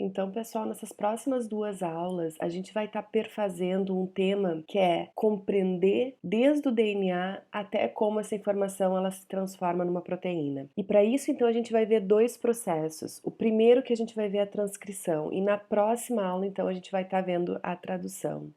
Então, pessoal, nessas próximas 2 aulas, a gente vai estar perfazendo um tema que é compreender desde o DNA até como essa informação ela se transforma numa proteína. E para isso, então, a gente vai ver 2 processos. O primeiro que a gente vai ver é a transcrição e na próxima aula, então, a gente vai estar vendo a tradução.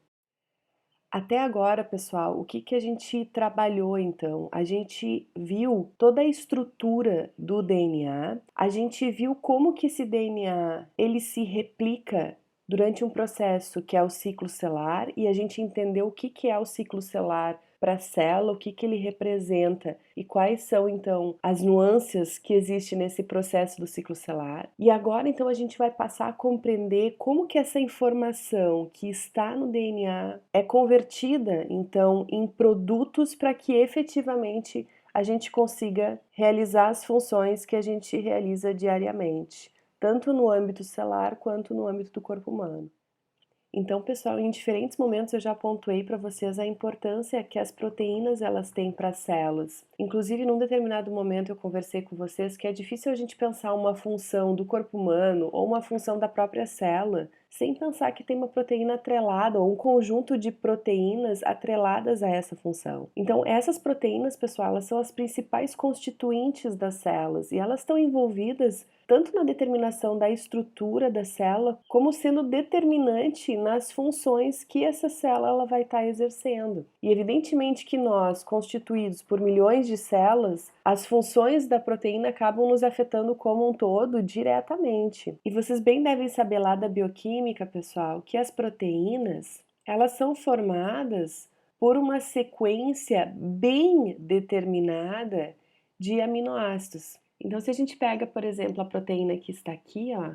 Até agora, pessoal, o que que a gente trabalhou então? A gente viu toda a estrutura do DNA, a gente viu como que esse DNA ele se replica durante um processo que é o ciclo celular e a gente entendeu o que que é o ciclo celular para a célula, o que que ele representa e quais são então as nuances que existem nesse processo do ciclo celular. E agora então a gente vai passar a compreender como que essa informação que está no DNA é convertida então em produtos para que efetivamente a gente consiga realizar as funções que a gente realiza diariamente, tanto no âmbito celular quanto no âmbito do corpo humano. Então, pessoal, em diferentes momentos eu já pontuei para vocês a importância que as proteínas elas têm para as células. Inclusive, num determinado momento eu conversei com vocês que é difícil a gente pensar uma função do corpo humano ou uma função da própria célula sem pensar que tem uma proteína atrelada ou um conjunto de proteínas atreladas a essa função. Então, essas proteínas, pessoal, elas são as principais constituintes das células e elas estão envolvidas tanto na determinação da estrutura da célula, como sendo determinante nas funções que essa célula ela vai estar exercendo. E evidentemente que nós, constituídos por milhões de células, as funções da proteína acabam nos afetando como um todo diretamente. E vocês bem devem saber lá da bioquímica, pessoal, que as proteínas, elas são formadas por uma sequência bem determinada de aminoácidos. Então, se a gente pega, por exemplo, a proteína que está aqui, ó,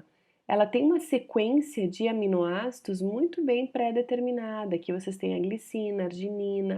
ela tem uma sequência de aminoácidos muito bem pré-determinada. Aqui vocês têm a glicina,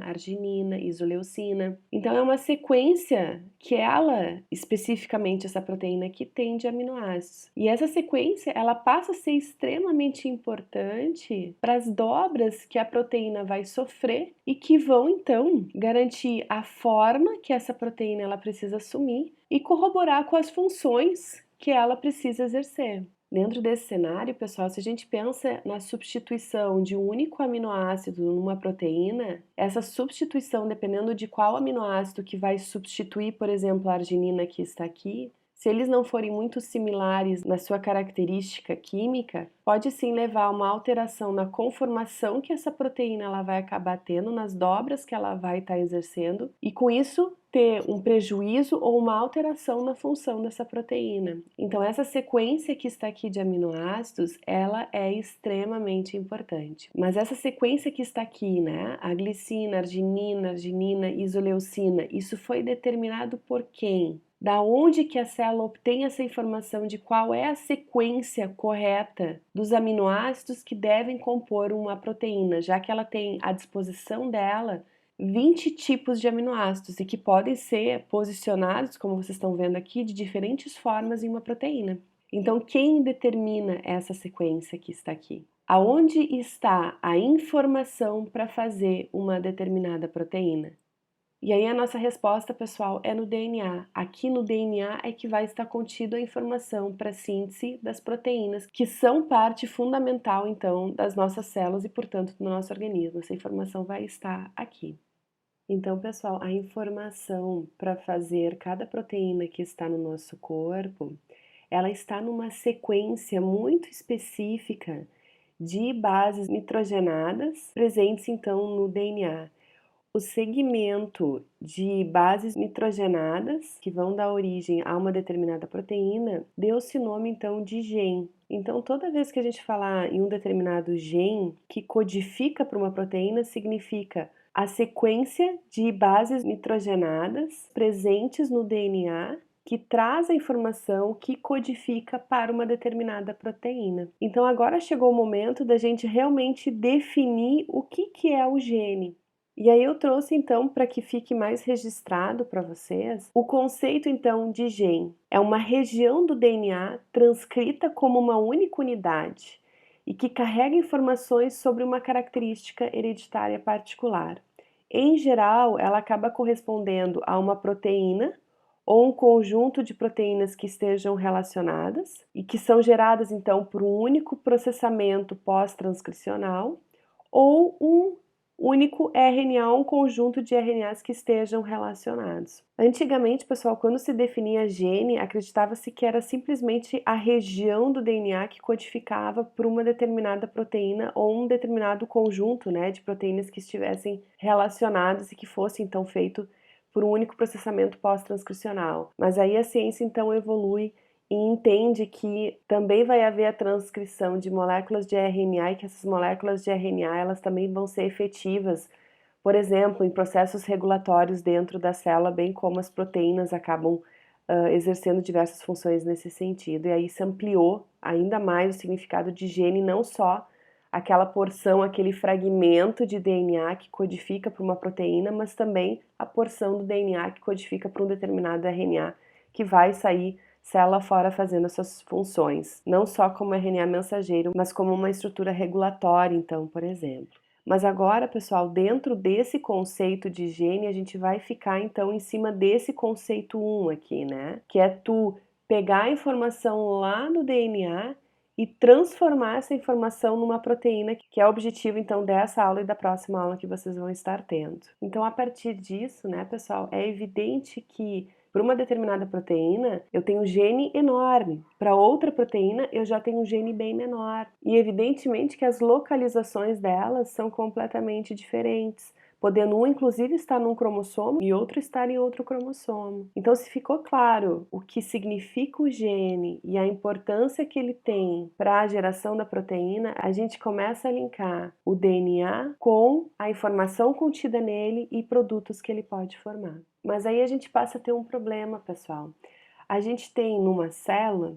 arginina, isoleucina. Então, é uma sequência que ela, especificamente essa proteína aqui, tem de aminoácidos. E essa sequência, ela passa a ser extremamente importante para as dobras que a proteína vai sofrer e que vão, então, garantir a forma que essa proteína ela precisa assumir e corroborar com as funções que ela precisa exercer. Dentro desse cenário, pessoal, se a gente pensa na substituição de um único aminoácido numa proteína, essa substituição, dependendo de qual aminoácido que vai substituir, por exemplo, a arginina que está aqui, se eles não forem muito similares na sua característica química, pode sim levar a uma alteração na conformação que essa proteína ela vai acabar tendo, nas dobras que ela vai estar exercendo, e com isso ter um prejuízo ou uma alteração na função dessa proteína. Então, essa sequência que está aqui de aminoácidos, ela é extremamente importante. Mas essa sequência que está aqui, né, a glicina, arginina, isoleucina, isso foi determinado por quem? Da onde que a célula obtém essa informação de qual é a sequência correta dos aminoácidos que devem compor uma proteína, já que ela tem à disposição dela 20 tipos de aminoácidos e que podem ser posicionados, como vocês estão vendo aqui, de diferentes formas em uma proteína. Então, quem determina essa sequência que está aqui? Aonde está a informação para fazer uma determinada proteína? E aí a nossa resposta, pessoal, é no DNA. Aqui no DNA é que vai estar contido a informação para a síntese das proteínas, que são parte fundamental, então, das nossas células e, portanto, do nosso organismo. Essa informação vai estar aqui. Então, pessoal, a informação para fazer cada proteína que está no nosso corpo, ela está numa sequência muito específica de bases nitrogenadas presentes então no DNA. O segmento de bases nitrogenadas que vão dar origem a uma determinada proteína deu-se nome então de gen. Então, toda vez que a gente falar em um determinado gen que codifica para uma proteína, significa a sequência de bases nitrogenadas presentes no DNA que traz a informação que codifica para uma determinada proteína. Então, agora chegou o momento da gente realmente definir o que é o gene. E aí eu trouxe então para que fique mais registrado para vocês o conceito então de gen. É uma região do DNA transcrita como uma única unidade e que carrega informações sobre uma característica hereditária particular. Em geral, ela acaba correspondendo a uma proteína ou um conjunto de proteínas que estejam relacionadas e que são geradas então por um único processamento pós-transcricional, ou um único RNA, um conjunto de RNAs que estejam relacionados. Antigamente, pessoal, quando se definia gene, acreditava-se que era simplesmente a região do DNA que codificava por uma determinada proteína ou um determinado conjunto, né, de proteínas que estivessem relacionadas e que fosse então feito por um único processamento pós-transcricional. Mas aí a ciência então evolui e entende que também vai haver a transcrição de moléculas de RNA e que essas moléculas de RNA elas também vão ser efetivas, por exemplo, em processos regulatórios dentro da célula, bem como as proteínas acabam exercendo diversas funções nesse sentido. E aí se ampliou ainda mais o significado de gene, não só aquela porção, aquele fragmento de DNA que codifica para uma proteína, mas também a porção do DNA que codifica para um determinado RNA que vai sair célula fora fazendo as suas funções, não só como RNA mensageiro, mas como uma estrutura regulatória, então, por exemplo. Mas agora, pessoal, dentro desse conceito de gene, a gente vai ficar então em cima desse conceito 1 aqui, né? Que é tu pegar a informação lá no DNA e transformar essa informação numa proteína, que é o objetivo então dessa aula e da próxima aula que vocês vão estar tendo. Então, a partir disso, né, pessoal, é evidente que para uma determinada proteína, eu tenho um gene enorme. Para outra proteína, eu já tenho um gene bem menor. E evidentemente que as localizações delas são completamente diferentes, podendo um inclusive estar num cromossomo e outro estar em outro cromossomo. Então, se ficou claro o que significa o gene e a importância que ele tem para a geração da proteína, a gente começa a linkar o DNA com a informação contida nele e produtos que ele pode formar. Mas aí a gente passa a ter um problema, pessoal. A gente tem numa célula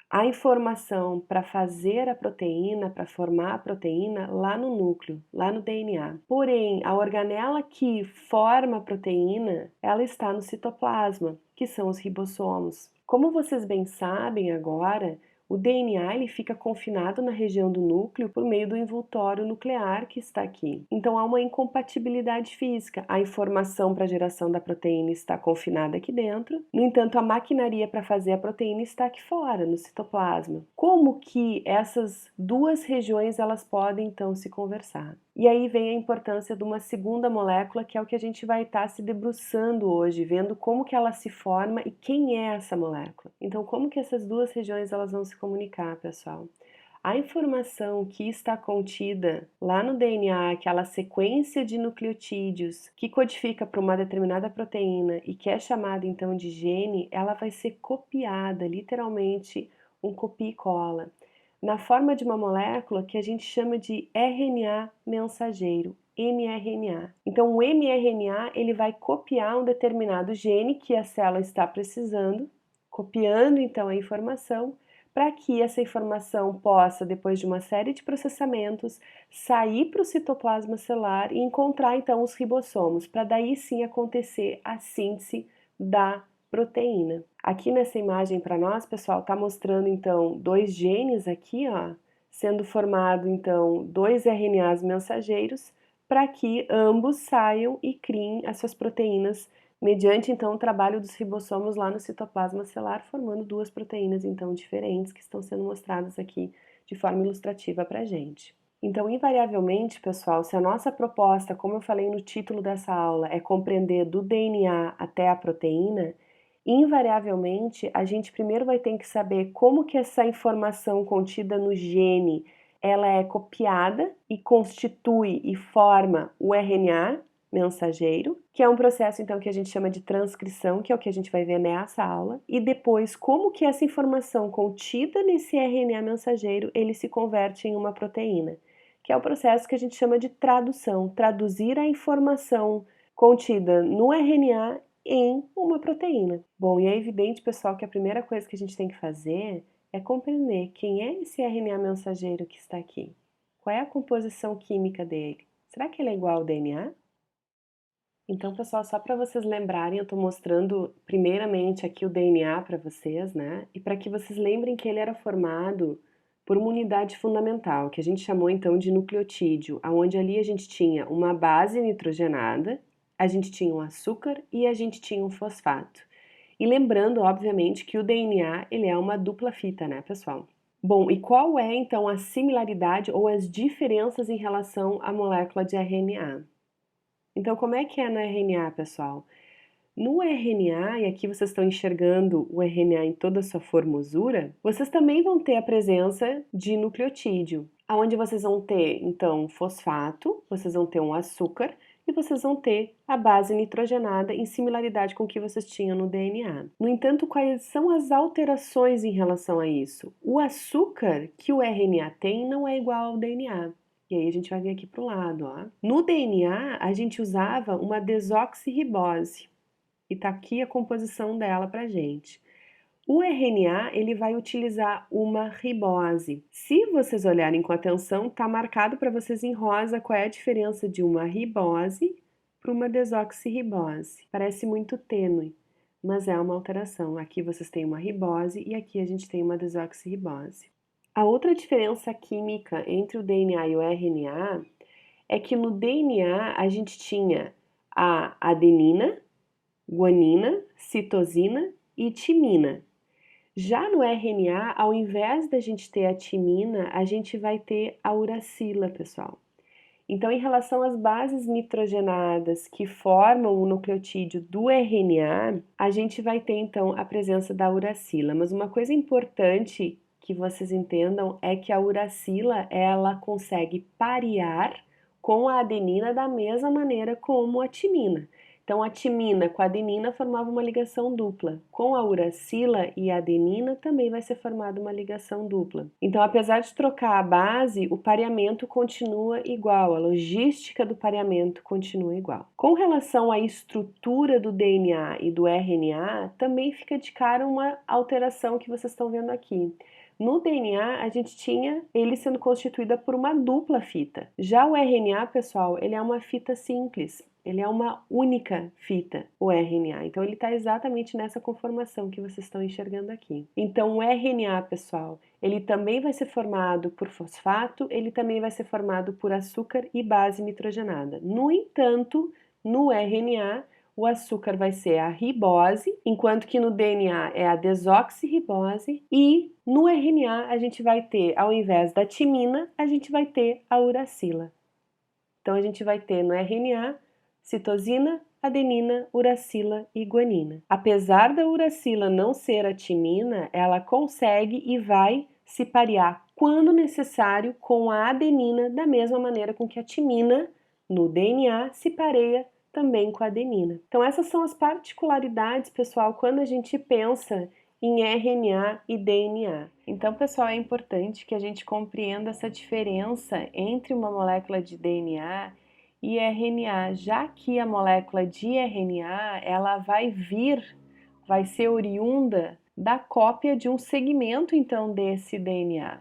a informação para fazer a proteína, para formar a proteína lá no núcleo, lá no DNA. Porém, a organela que forma a proteína, ela está no citoplasma, que são os ribossomos. Como vocês bem sabem agora, o DNA ele fica confinado na região do núcleo por meio do envoltório nuclear que está aqui. Então há uma incompatibilidade física. A informação para a geração da proteína está confinada aqui dentro, no entanto a maquinaria para fazer a proteína está aqui fora, no citoplasma. Como que essas duas regiões elas podem então se conversar? E aí vem a importância de uma segunda molécula, que é o que a gente vai estar se debruçando hoje, vendo como que ela se forma e quem é essa molécula. Então, como que essas duas regiões elas vão se comunicar, pessoal? A informação que está contida lá no DNA, aquela sequência de nucleotídeos que codifica para uma determinada proteína e que é chamada então de gene, ela vai ser copiada, literalmente um copia e cola, na forma de uma molécula que a gente chama de RNA mensageiro, mRNA. Então, o mRNA ele vai copiar um determinado gene que a célula está precisando, copiando então a informação, para que essa informação possa, depois de uma série de processamentos, sair para o citoplasma celular e encontrar então os ribossomos, para daí sim acontecer a síntese da proteína. Aqui nessa imagem para nós, pessoal, está mostrando então dois genes aqui, ó, sendo formado então dois RNAs mensageiros para que ambos saiam e criem as suas proteínas mediante então o trabalho dos ribossomos lá no citoplasma celular, formando duas proteínas então diferentes que estão sendo mostradas aqui de forma ilustrativa para a gente. Então, invariavelmente, pessoal, se a nossa proposta, como eu falei no título dessa aula, é compreender do DNA até a proteína, invariavelmente a gente primeiro vai ter que saber como que essa informação contida no gene ela é copiada e constitui e forma o RNA mensageiro, que é um processo então que a gente chama de transcrição, que é o que a gente vai ver nessa aula, e depois como que essa informação contida nesse RNA mensageiro ele se converte em uma proteína, que é o processo que a gente chama de tradução, traduzir a informação contida no RNA em uma proteína. Bom, e é evidente, pessoal, que a primeira coisa que a gente tem que fazer é compreender quem é esse RNA mensageiro que está aqui. Qual é a composição química dele? Será que ele é igual ao DNA? Então, pessoal, só para vocês lembrarem, eu estou mostrando primeiramente aqui o DNA para vocês, né? E para que vocês lembrem que ele era formado por uma unidade fundamental, que a gente chamou então de nucleotídeo, aonde ali a gente tinha uma base nitrogenada, a gente tinha um açúcar e a gente tinha um fosfato. E lembrando, obviamente, que o DNA ele é uma dupla fita, né, pessoal? Bom, e qual é então a similaridade ou as diferenças em relação à molécula de RNA? Então, como é que é no RNA, pessoal? No RNA, e aqui vocês estão enxergando o RNA em toda a sua formosura, vocês também vão ter a presença de nucleotídeo, aonde vocês vão ter, então, fosfato, vocês vão ter um açúcar e vocês vão ter a base nitrogenada em similaridade com o que vocês tinham no DNA. No entanto, quais são as alterações em relação a isso? O açúcar que o RNA tem não é igual ao DNA. E aí a gente vai vir aqui para o lado, ó. No DNA, a gente usava uma desoxirribose. E tá aqui a composição dela pra gente. O RNA, ele vai utilizar uma ribose. Se vocês olharem com atenção, tá marcado para vocês em rosa qual é a diferença de uma ribose para uma desoxirribose. Parece muito tênue, mas é uma alteração. Aqui vocês têm uma ribose e aqui a gente tem uma desoxirribose. A outra diferença química entre o DNA e o RNA é que no DNA a gente tinha a adenina, guanina, citosina e timina. Já no RNA, ao invés da gente ter a timina, a gente vai ter a uracila, pessoal. Então, em relação às bases nitrogenadas que formam o nucleotídeo do RNA, a gente vai ter então a presença da uracila. Mas uma coisa importante que vocês entendam é que a uracila, ela consegue parear com a adenina da mesma maneira como a timina. Então, a timina com a adenina formava uma ligação dupla. Com a uracila e a adenina também vai ser formada uma ligação dupla. Então, apesar de trocar a base, o pareamento continua igual, a logística do pareamento continua igual. Com relação à estrutura do DNA e do RNA, também fica de cara uma alteração que vocês estão vendo aqui. No DNA, a gente tinha ele sendo constituída por uma dupla fita. Já o RNA, pessoal, ele é uma fita simples. Ele é uma única fita, o RNA. Então, ele está exatamente nessa conformação que vocês estão enxergando aqui. Então, o RNA, pessoal, ele também vai ser formado por fosfato, ele também vai ser formado por açúcar e base nitrogenada. No entanto, no RNA, o açúcar vai ser a ribose, enquanto que no DNA é a desoxirribose, e no RNA a gente vai ter, ao invés da timina, a gente vai ter a uracila. Então, a gente vai ter no RNA citosina, adenina, uracila e guanina. Apesar da uracila não ser a timina, ela consegue e vai se parear quando necessário com a adenina, da mesma maneira com que a timina no DNA se pareia também com a adenina. Então essas são as particularidades, pessoal, quando a gente pensa em RNA e DNA. Então, pessoal, é importante que a gente compreenda essa diferença entre uma molécula de DNA e RNA, já que a molécula de RNA, ela vai ser oriunda da cópia de um segmento, então, desse DNA.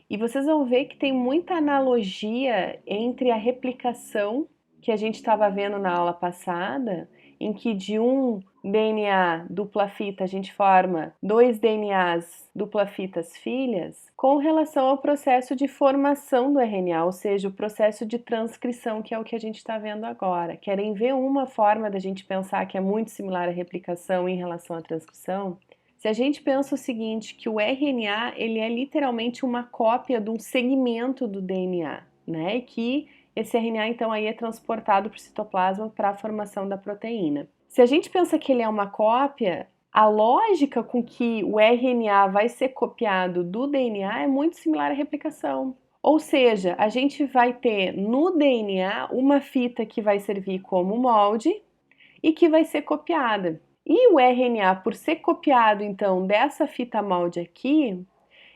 E vocês vão ver que tem muita analogia entre a replicação que a gente estava vendo na aula passada, em que de um DNA dupla fita a gente forma dois DNAs dupla fitas filhas, com relação ao processo de formação do RNA, ou seja, o processo de transcrição, que é o que a gente está vendo agora. Querem ver uma forma da gente pensar que é muito similar à replicação em relação à transcrição? Se a gente pensa o seguinte, que o RNA ele é literalmente uma cópia de um segmento do DNA, né? E que esse RNA então aí é transportado para o citoplasma para a formação da proteína. Se a gente pensa que ele é uma cópia, a lógica com que o RNA vai ser copiado do DNA é muito similar à replicação. Ou seja, a gente vai ter no DNA uma fita que vai servir como molde e que vai ser copiada. E o RNA, por ser copiado então dessa fita molde aqui,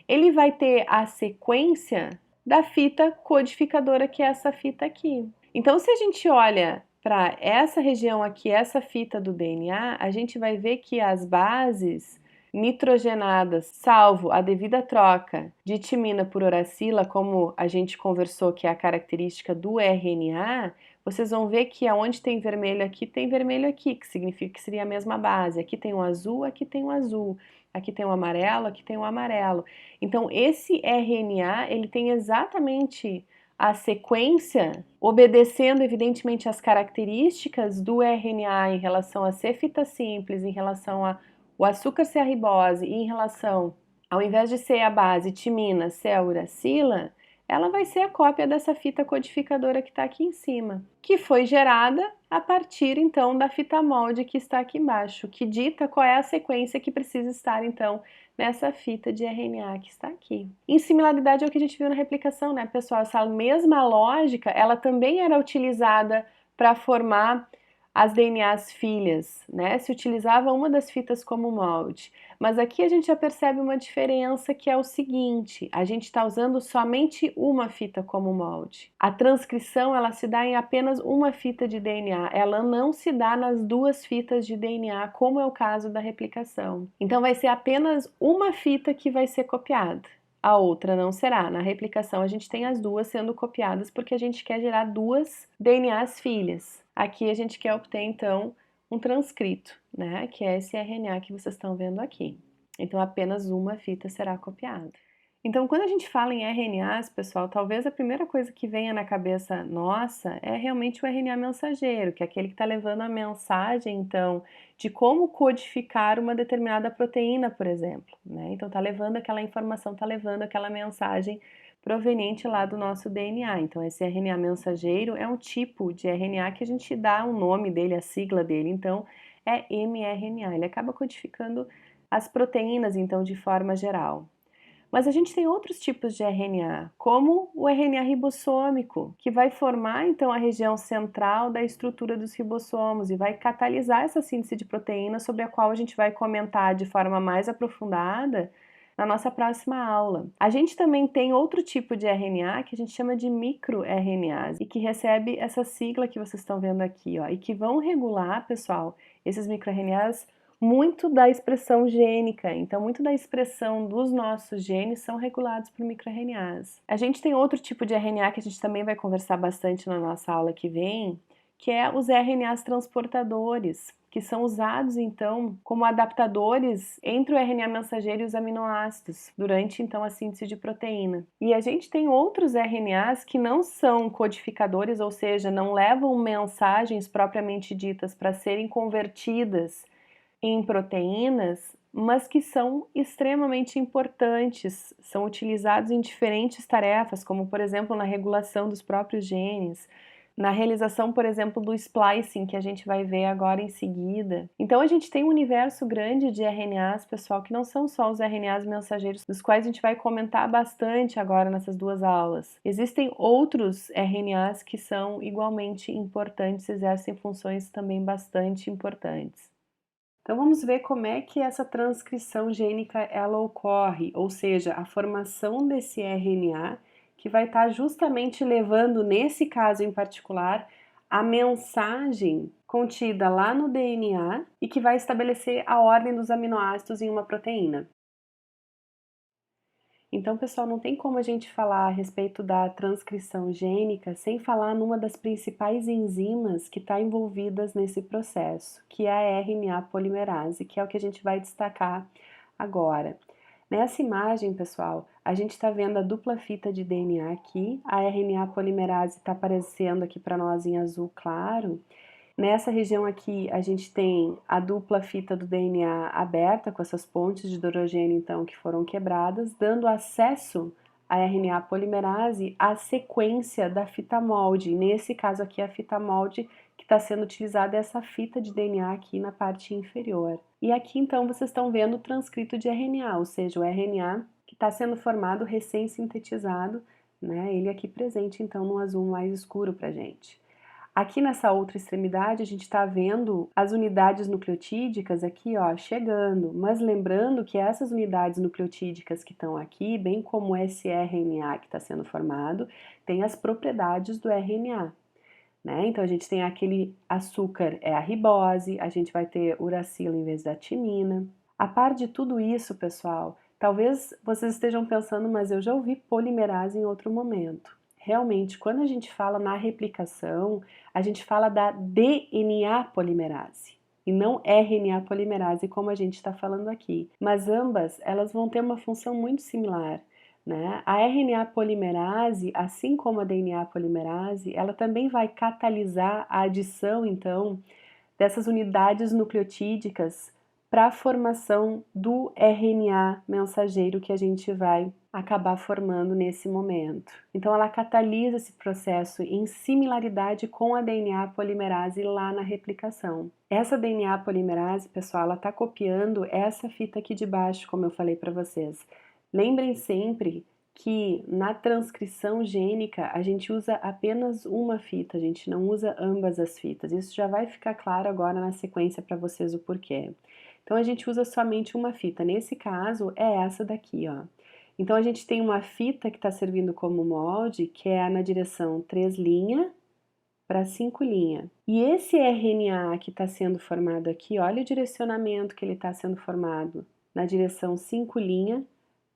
ele vai ter a sequência da fita codificadora, que é essa fita aqui. Então, se a gente olha para essa região aqui, essa fita do DNA, a gente vai ver que as bases nitrogenadas, salvo a devida troca de timina por uracila, como a gente conversou que é a característica do RNA, vocês vão ver que aonde tem vermelho aqui, tem vermelho aqui, que significa que seria a mesma base. Aqui tem um azul, aqui tem um azul. Aqui tem um amarelo, aqui tem um amarelo. Então, esse RNA, ele tem exatamente a sequência, obedecendo, evidentemente, as características do RNA em relação a ser fita simples, em relação a o açúcar ser a ribose e em relação, ao invés de ser a base timina, ser a uracila, ela vai ser a cópia dessa fita codificadora que está aqui em cima, que foi gerada a partir então da fita molde que está aqui embaixo, que dita qual é a sequência que precisa estar então nessa fita de RNA que está aqui. Em similaridade ao que a gente viu na replicação, né, pessoal? Essa mesma lógica, ela também era utilizada para formar as DNAs filhas, né? Se utilizava uma das fitas como molde. Mas aqui a gente já percebe uma diferença que é o seguinte: a gente está usando somente uma fita como molde. A transcrição ela se dá em apenas uma fita de DNA, ela não se dá nas duas fitas de DNA, como é o caso da replicação. Então vai ser apenas uma fita que vai ser copiada. A outra não será. Na replicação a gente tem as duas sendo copiadas porque a gente quer gerar duas DNAs filhas. Aqui a gente quer obter então um transcrito, né, que é esse RNA que vocês estão vendo aqui. Então apenas uma fita será copiada. Então, quando a gente fala em RNAs, pessoal, talvez a primeira coisa que venha na cabeça nossa é realmente o RNA mensageiro, que é aquele que está levando a mensagem, então, de como codificar uma determinada proteína, por exemplo, né? Então, está levando aquela informação, está levando aquela mensagem proveniente lá do nosso DNA. Então, esse RNA mensageiro é um tipo de RNA que a gente dá o nome dele, a sigla dele. Então, é mRNA. Ele acaba codificando as proteínas, então, de forma geral. Mas a gente tem outros tipos de RNA, como o RNA ribossômico, que vai formar então a região central da estrutura dos ribossomos e vai catalisar essa síntese de proteína sobre a qual a gente vai comentar de forma mais aprofundada na nossa próxima aula. A gente também tem outro tipo de RNA que a gente chama de microRNAs e que recebe essa sigla que vocês estão vendo aqui, ó, e que vão regular, pessoal, esses microRNAs muito da expressão gênica, então muito da expressão dos nossos genes são regulados por microRNAs. A gente tem outro tipo de RNA que a gente também vai conversar bastante na nossa aula que vem, que é os RNAs transportadores, que são usados então como adaptadores entre o RNA mensageiro e os aminoácidos durante então a síntese de proteína. E a gente tem outros RNAs que não são codificadores, ou seja, não levam mensagens propriamente ditas para serem convertidas em proteínas, mas que são extremamente importantes, são utilizados em diferentes tarefas, como por exemplo na regulação dos próprios genes, na realização, por exemplo, do splicing, que a gente vai ver agora em seguida. Então a gente tem um universo grande de RNAs, pessoal, que não são só os RNAs mensageiros, dos quais a gente vai comentar bastante agora nessas duas aulas. Existem outros RNAs que são igualmente importantes, exercem funções também bastante importantes. Então vamos ver como é que essa transcrição gênica ela ocorre, ou seja, a formação desse RNA que vai estar justamente levando, nesse caso em particular, a mensagem contida lá no DNA e que vai estabelecer a ordem dos aminoácidos em uma proteína. Então, pessoal, não tem como a gente falar a respeito da transcrição gênica sem falar numa das principais enzimas que está envolvidas nesse processo, que é a RNA polimerase, que é o que a gente vai destacar agora. Nessa imagem, pessoal, a gente está vendo a dupla fita de DNA aqui, a RNA polimerase está aparecendo aqui para nós em azul claro. Nessa região aqui, a gente tem a dupla fita do DNA aberta, com essas pontes de hidrogênio, então, que foram quebradas, dando acesso à RNA polimerase à sequência da fita molde. Nesse caso aqui, a fita molde que está sendo utilizada é essa fita de DNA aqui na parte inferior. E aqui, então, vocês estão vendo o transcrito de RNA, ou seja, o RNA que está sendo formado recém-sintetizado, né? Ele aqui presente, então, no azul mais escuro para gente. Aqui nessa outra extremidade a gente está vendo as unidades nucleotídicas aqui, ó, chegando, mas lembrando que essas unidades nucleotídicas que estão aqui, bem como esse RNA que está sendo formado, tem as propriedades do RNA, né? Então a gente tem aquele açúcar, é a ribose, a gente vai ter uracilo em vez da timina. A par de tudo isso, pessoal, talvez vocês estejam pensando, mas eu já ouvi polimerase em outro momento. Realmente, quando a gente fala na replicação, a gente fala da DNA polimerase e não RNA polimerase, como a gente está falando aqui. Mas ambas, elas vão ter uma função muito similar, né? A RNA polimerase, assim como a DNA polimerase, ela também vai catalisar a adição, então, dessas unidades nucleotídicas para a formação do RNA mensageiro que a gente vai acabar formando nesse momento. Então ela catalisa esse processo em similaridade com a DNA polimerase lá na replicação. Essa DNA polimerase, pessoal, ela está copiando essa fita aqui de baixo, como eu falei para vocês. Lembrem sempre que na transcrição gênica a gente usa apenas uma fita, a gente não usa ambas as fitas. Isso já vai ficar claro agora na sequência para vocês o porquê. Então a gente usa somente uma fita. Nesse caso é essa daqui, ó. Então a gente tem uma fita que está servindo como molde, que é na direção 3' para 5'. E esse RNA que está sendo formado aqui, olha o direcionamento que ele está sendo formado, na direção 5'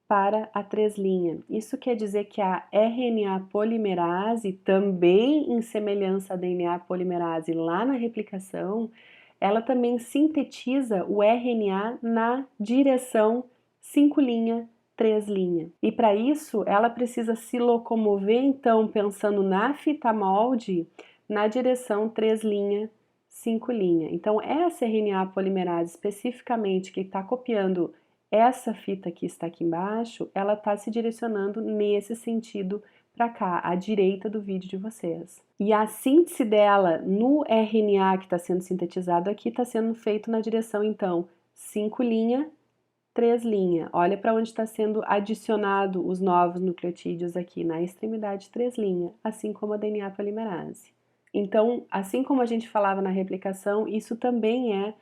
para a 3'. Isso quer dizer que a RNA polimerase, também em semelhança à DNA polimerase lá na replicação, ela também sintetiza o RNA na direção 5', 3'. E para isso, ela precisa se locomover, então, pensando na fita molde, na direção 3', 5'. Então, essa RNA polimerase, especificamente, que está copiando essa fita que está aqui embaixo, ela está se direcionando nesse sentido para cá, à direita do vídeo de vocês. E a síntese dela no RNA que está sendo sintetizado aqui está sendo feito na direção, então, 5', 3'. Olha para onde está sendo adicionado os novos nucleotídeos aqui, na extremidade 3', assim como a DNA polimerase. Então, assim como a gente falava na replicação, isso também é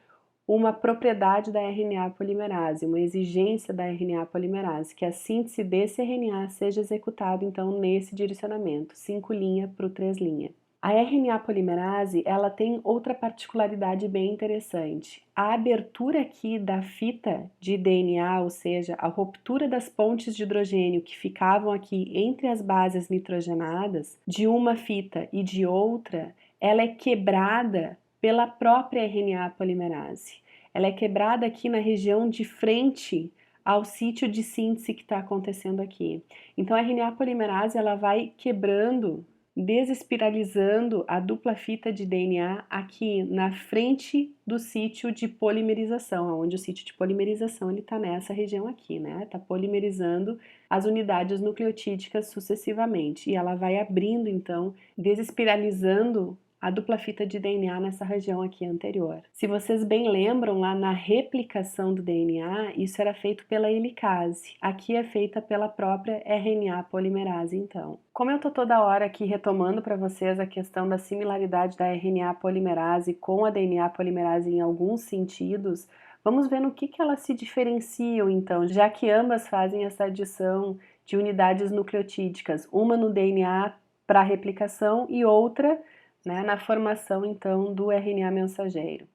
uma propriedade da RNA polimerase, uma exigência da RNA polimerase, que a síntese desse RNA seja executada, então, nesse direcionamento, 5' para o 3'. A RNA polimerase, ela tem outra particularidade bem interessante. A abertura aqui da fita de DNA, ou seja, a ruptura das pontes de hidrogênio que ficavam aqui entre as bases nitrogenadas, de uma fita e de outra, ela é quebrada pela própria RNA polimerase. Ela é quebrada aqui na região de frente ao sítio de síntese que está acontecendo aqui. Então a RNA polimerase ela vai quebrando, desespiralizando a dupla fita de DNA aqui na frente do sítio de polimerização, onde o sítio de polimerização ele está nessa região aqui, né? Está polimerizando as unidades nucleotídicas sucessivamente e ela vai abrindo então, desespiralizando a dupla fita de DNA nessa região aqui anterior. Se vocês bem lembram, lá na replicação do DNA, isso era feito pela helicase. Aqui é feita pela própria RNA polimerase, então. Como eu tô toda hora aqui retomando para vocês a questão da similaridade da RNA polimerase com a DNA polimerase em alguns sentidos, vamos ver no que elas se diferenciam, então, já que ambas fazem essa adição de unidades nucleotídicas, uma no DNA para replicação e outra na formação, então, do RNA mensageiro.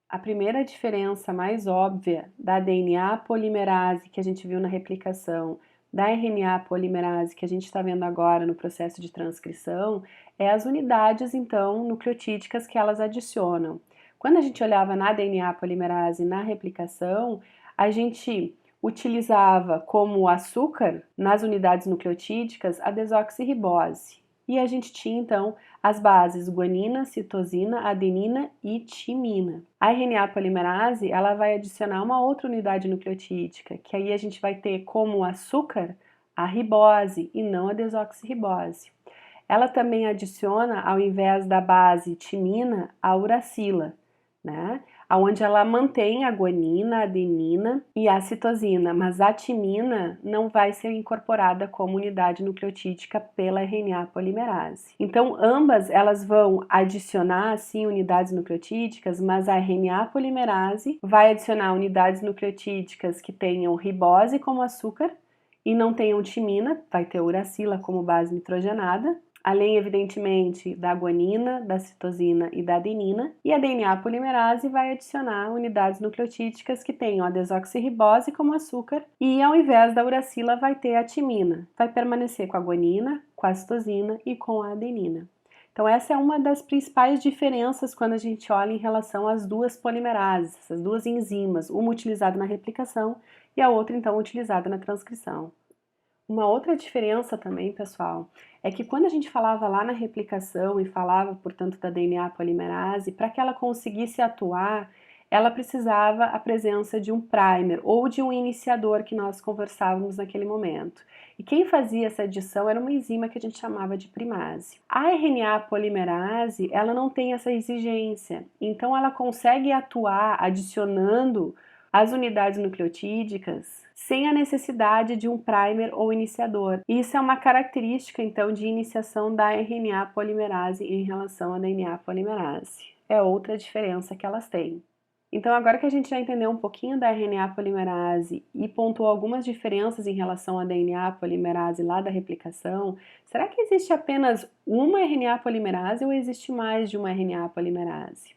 A primeira diferença mais óbvia da DNA polimerase que a gente viu na replicação, da RNA polimerase que a gente está vendo agora no processo de transcrição, é as unidades, então, nucleotídicas que elas adicionam. Quando a gente olhava na DNA polimerase na replicação, a gente utilizava como açúcar, nas unidades nucleotídicas, a desoxirribose. E a gente tinha, então, as bases guanina, citosina, adenina e timina. A RNA polimerase, ela vai adicionar uma outra unidade nucleotídica, que aí a gente vai ter como açúcar a ribose e não a desoxirribose. Ela também adiciona, ao invés da base timina, a uracila, né? Onde ela mantém a guanina, a adenina e a citosina, mas a timina não vai ser incorporada como unidade nucleotídica pela RNA polimerase. Então, ambas elas vão adicionar, sim, unidades nucleotídicas, mas a RNA polimerase vai adicionar unidades nucleotídicas que tenham ribose como açúcar e não tenham timina, vai ter uracila como base nitrogenada, além, evidentemente, da guanina, da citosina e da adenina, e a DNA polimerase vai adicionar unidades nucleotídicas que tenham a desoxirribose como açúcar e, ao invés da uracila, vai ter a timina. Vai permanecer com a guanina, com a citosina e com a adenina. Então, essa é uma das principais diferenças quando a gente olha em relação às duas polimerases, essas duas enzimas, uma utilizada na replicação e a outra, então, utilizada na transcrição. Uma outra diferença também, pessoal, é que quando a gente falava lá na replicação e falava, portanto, da DNA polimerase, para que ela conseguisse atuar, ela precisava a presença de um primer ou de um iniciador que nós conversávamos naquele momento. E quem fazia essa adição era uma enzima que a gente chamava de primase. A RNA polimerase, ela não tem essa exigência, então ela consegue atuar adicionando as unidades nucleotídicas sem a necessidade de um primer ou iniciador. Isso é uma característica, então, de iniciação da RNA polimerase em relação à DNA polimerase. É outra diferença que elas têm. Então, agora que a gente já entendeu um pouquinho da RNA polimerase e pontuou algumas diferenças em relação à DNA polimerase lá da replicação, será que existe apenas uma RNA polimerase ou existe mais de uma RNA polimerase?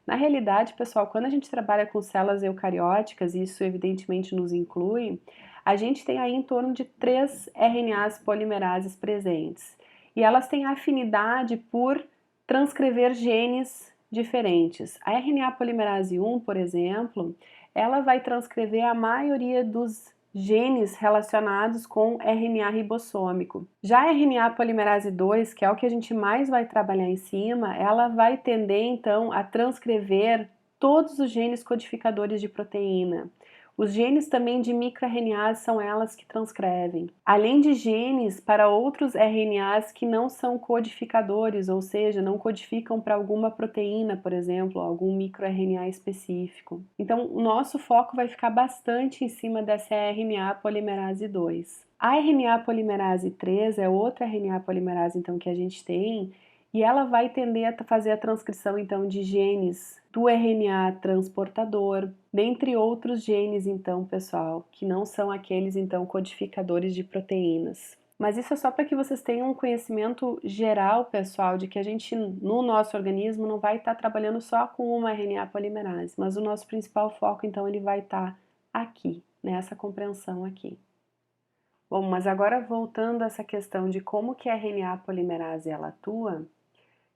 Na realidade, pessoal, quando a gente trabalha com células eucarióticas, e isso evidentemente nos inclui, a gente tem aí em torno de 3 RNAs polimerases presentes. E elas têm afinidade por transcrever genes diferentes. A RNA polimerase 1, por exemplo, ela vai transcrever a maioria dos genes relacionados com RNA ribossômico. Já a RNA polimerase 2, que é o que a gente mais vai trabalhar em cima, ela vai tender então a transcrever todos os genes codificadores de proteína. Os genes também de microRNAs são elas que transcrevem, além de genes para outros RNAs que não são codificadores, ou seja, não codificam para alguma proteína, por exemplo, algum microRNA específico. Então, o nosso foco vai ficar bastante em cima dessa RNA polimerase 2. A RNA polimerase 3 é outra RNA polimerase então que a gente tem, e ela vai tender a fazer a transcrição então de genes do RNA transportador, dentre outros genes então, pessoal, que não são aqueles então codificadores de proteínas. Mas isso é só para que vocês tenham um conhecimento geral, pessoal, de que a gente no nosso organismo não vai estar trabalhando só com uma RNA polimerase, mas o nosso principal foco então ele vai estar aqui, nessa compreensão aqui. Bom, mas agora voltando a essa questão de como que a RNA polimerase ela atua,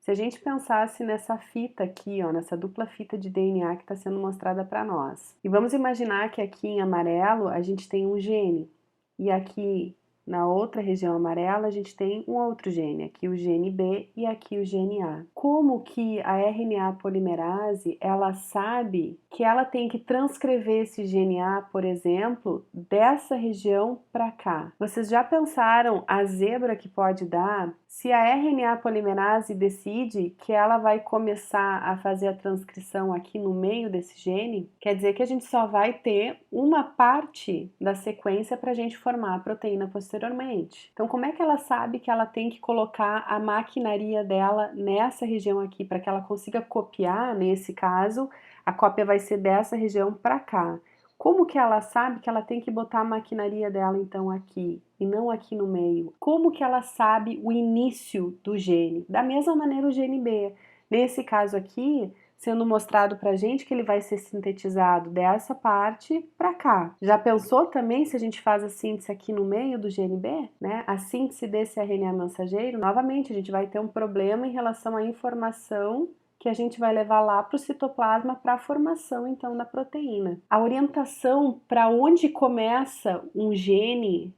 se a gente pensasse nessa fita aqui, ó, nessa dupla fita de DNA que está sendo mostrada para nós, e vamos imaginar que aqui em amarelo a gente tem um gene, e aqui na outra região amarela a gente tem um outro gene, aqui o gene B e aqui o gene A. Como que a RNA polimerase, ela sabe que ela tem que transcrever esse gene A, por exemplo, dessa região para cá? Vocês já pensaram a zebra que pode dar se a RNA polimerase decide que ela vai começar a fazer a transcrição aqui no meio desse gene? Quer dizer que a gente só vai ter uma parte da sequência para a gente formar a proteína posteriormente. Então, como é que ela sabe que ela tem que colocar a maquinaria dela nessa região aqui para que ela consiga copiar? Nesse caso, a cópia vai ser dessa região para cá. Como que ela sabe que ela tem que botar a maquinaria dela então aqui e não aqui no meio? Como que ela sabe o início do gene? Da mesma maneira o gene B. Nesse caso aqui, sendo mostrado pra gente que ele vai ser sintetizado dessa parte para cá. Já pensou também se a gente faz a síntese aqui no meio do gene B, né? A síntese desse RNA mensageiro, novamente a gente vai ter um problema em relação à informação que a gente vai levar lá para o citoplasma para a formação então da proteína. A orientação para onde começa um gene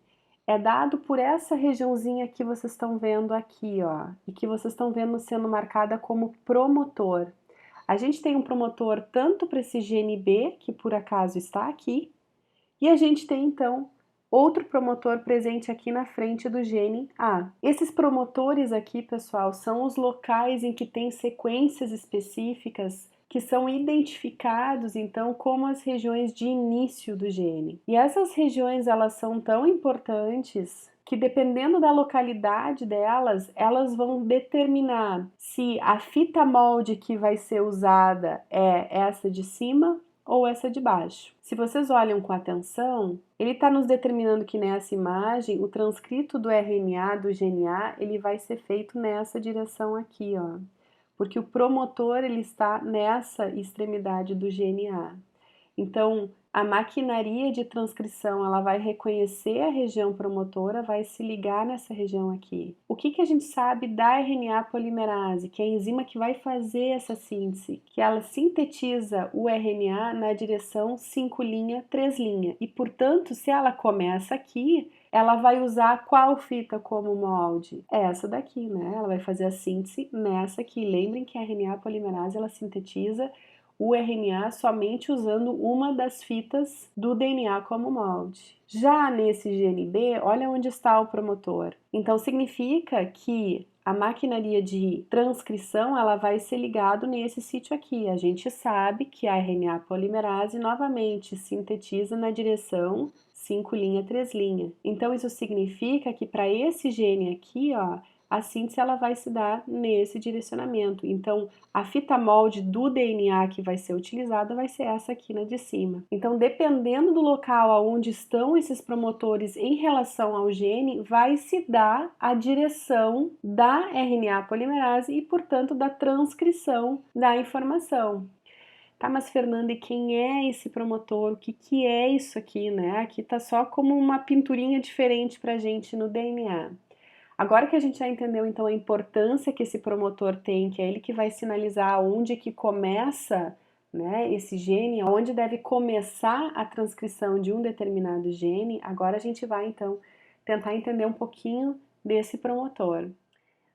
é dado por essa regiãozinha que vocês estão vendo aqui, ó, e que vocês estão vendo sendo marcada como promotor. A gente tem um promotor tanto para esse gene B, que por acaso está aqui, e a gente tem então outro promotor presente aqui na frente do gene A. Esses promotores aqui, pessoal, são os locais em que tem sequências específicas que são identificados então como as regiões de início do gene. E essas regiões elas são tão importantes que dependendo da localidade delas, elas vão determinar se a fita molde que vai ser usada é essa de cima ou essa de baixo. Se vocês olham com atenção, ele está nos determinando que nessa imagem o transcrito do RNA do gene A ele vai ser feito nessa direção aqui, ó, porque o promotor ele está nessa extremidade do gene A. Então, a maquinaria de transcrição ela vai reconhecer a região promotora, vai se ligar nessa região aqui. O que a gente sabe da RNA polimerase, que é a enzima que vai fazer essa síntese? Que ela sintetiza o RNA na direção 5' 3'. E, portanto, se ela começa aqui, ela vai usar qual fita como molde? Essa daqui, né? Ela vai fazer a síntese nessa aqui. Lembrem que a RNA polimerase ela sintetiza o RNA somente usando uma das fitas do DNA como molde. Já nesse GNB, olha onde está o promotor. Então significa que a maquinaria de transcrição ela vai ser ligado nesse sítio aqui. A gente sabe que a RNA polimerase novamente sintetiza na direção 5' 3'. Então isso significa que para esse gene aqui, ó, a síntese ela vai se dar nesse direcionamento. Então, a fita molde do DNA que vai ser utilizada vai ser essa aqui na de cima. Então, dependendo do local onde estão esses promotores em relação ao gene, vai se dar a direção da RNA polimerase e, portanto, da transcrição da informação. Tá, mas Fernanda, e quem é esse promotor? O que é isso aqui, né? Aqui tá só como uma pinturinha diferente pra gente no DNA. Agora que a gente já entendeu então a importância que esse promotor tem, que é ele que vai sinalizar onde que começa, né, esse gene, onde deve começar a transcrição de um determinado gene, agora a gente vai então tentar entender um pouquinho desse promotor.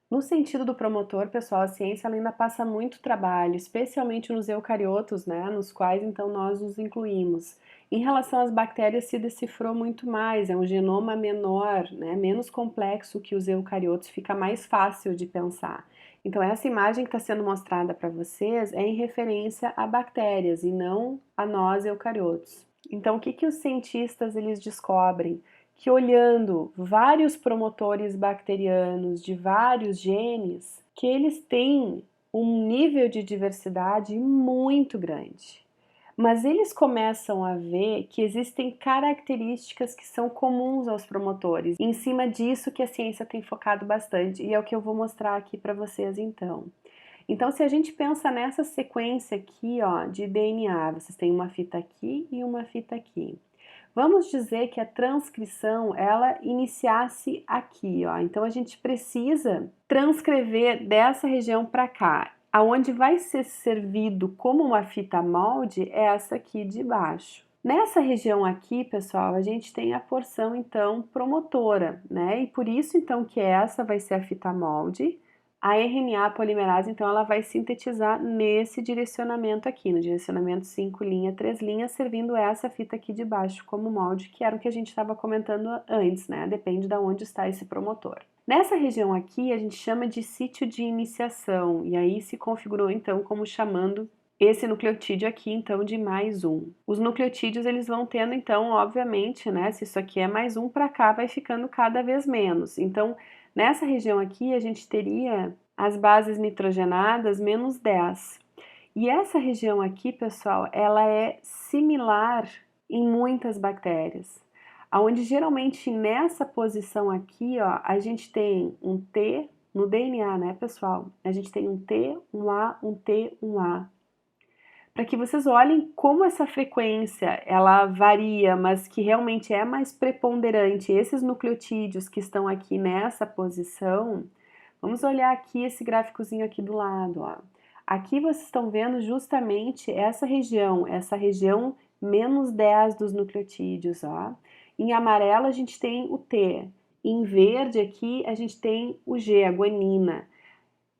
No sentido do promotor, pessoal, a ciência ainda passa muito trabalho, especialmente nos eucariotos, né, nos quais então nós nos incluímos. Em relação às bactérias, se decifrou muito mais, é um genoma menor, né, menos complexo que os eucariotos, fica mais fácil de pensar. Então, essa imagem que está sendo mostrada para vocês é em referência a bactérias e não a nós eucariotos. Então, o que os cientistas eles descobrem? Que olhando vários promotores bacterianos de vários genes, que eles têm um nível de diversidade muito grande. Mas eles começam a ver que existem características que são comuns aos promotores. Em cima disso que a ciência tem focado bastante, e é o que eu vou mostrar aqui para vocês então. Então, se a gente pensa nessa sequência aqui, ó, de DNA, vocês têm uma fita aqui e uma fita aqui. Vamos dizer que a transcrição ela iniciasse aqui, ó. Então a gente precisa transcrever dessa região para cá. Aonde vai ser servido como uma fita molde é essa aqui de baixo. Nessa região aqui, pessoal, a gente tem a porção então promotora, né? E por isso então que essa vai ser a fita molde. A RNA polimerase, então, ela vai sintetizar nesse direcionamento aqui, no direcionamento 5', 3', servindo essa fita aqui de baixo como molde, que era o que a gente estava comentando antes, né? Depende de onde está esse promotor. Nessa região aqui, a gente chama de sítio de iniciação, e aí se configurou, então, como chamando esse nucleotídeo aqui, então, de mais um. Os nucleotídeos, eles vão tendo, então, obviamente, né? Se isso aqui é mais um, para cá vai ficando cada vez menos. Então, nessa região aqui, a gente teria as bases nitrogenadas menos 10. E essa região aqui, pessoal, ela é similar em muitas bactérias. Onde geralmente nessa posição aqui, ó, a gente tem um T no DNA, né, pessoal? A gente tem um T, um A, um T, um A. Para que vocês olhem como essa frequência ela varia, mas que realmente é mais preponderante. Esses nucleotídeos que estão aqui nessa posição, vamos olhar aqui esse gráficozinho aqui do lado, ó. Aqui vocês estão vendo justamente essa região menos 10 dos nucleotídeos, ó. Em amarelo a gente tem o T, em verde aqui a gente tem o G, a guanina.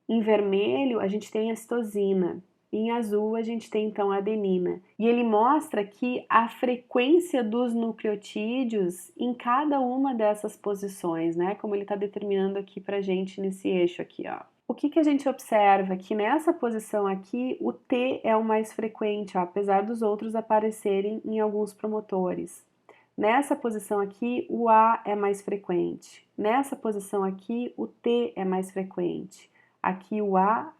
Em vermelho a gente tem a citosina. Em azul a gente tem então a adenina. E ele mostra que a frequência dos nucleotídeos em cada uma dessas posições, né? Como ele está determinando aqui pra gente nesse eixo aqui, ó. O que a gente observa? Que nessa posição aqui, o T é o mais frequente, ó, apesar dos outros aparecerem em alguns promotores. Nessa posição aqui, o A é mais frequente. Nessa posição aqui, o T é mais frequente. Aqui o A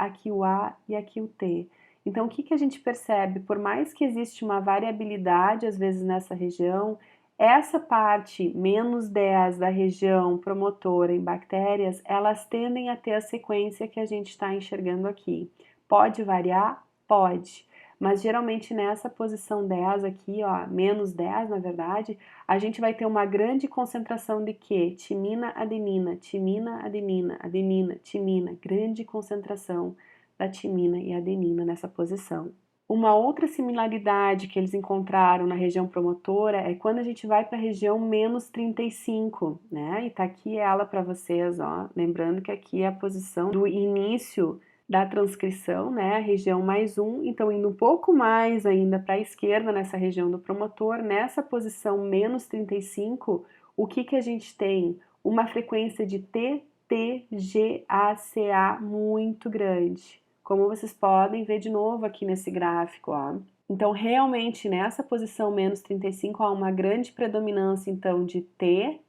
e aqui o T. Então, o que a gente percebe? Por mais que existe uma variabilidade, às vezes, nessa região, essa parte menos 10 da região promotora em bactérias, elas tendem a ter a sequência que a gente está enxergando aqui. Pode variar? Pode. Mas geralmente nessa posição 10 aqui, ó, menos 10 na verdade, a gente vai ter uma grande concentração de quê? Timina, adenina, timina, adenina, adenina, timina, grande concentração da timina e adenina nessa posição. Uma outra similaridade que eles encontraram na região promotora é quando a gente vai para a região menos 35, né? E tá aqui ela para vocês, ó, lembrando que aqui é a posição do início da transcrição, né, a região mais 1, então indo um pouco mais ainda para a esquerda, nessa região do promotor, nessa posição menos 35, o que que a gente tem? Uma frequência de T, T, G, A, C, A muito grande, como vocês podem ver de novo aqui nesse gráfico, ó. Então, realmente, nessa posição menos 35, há uma grande predominância, então, de T,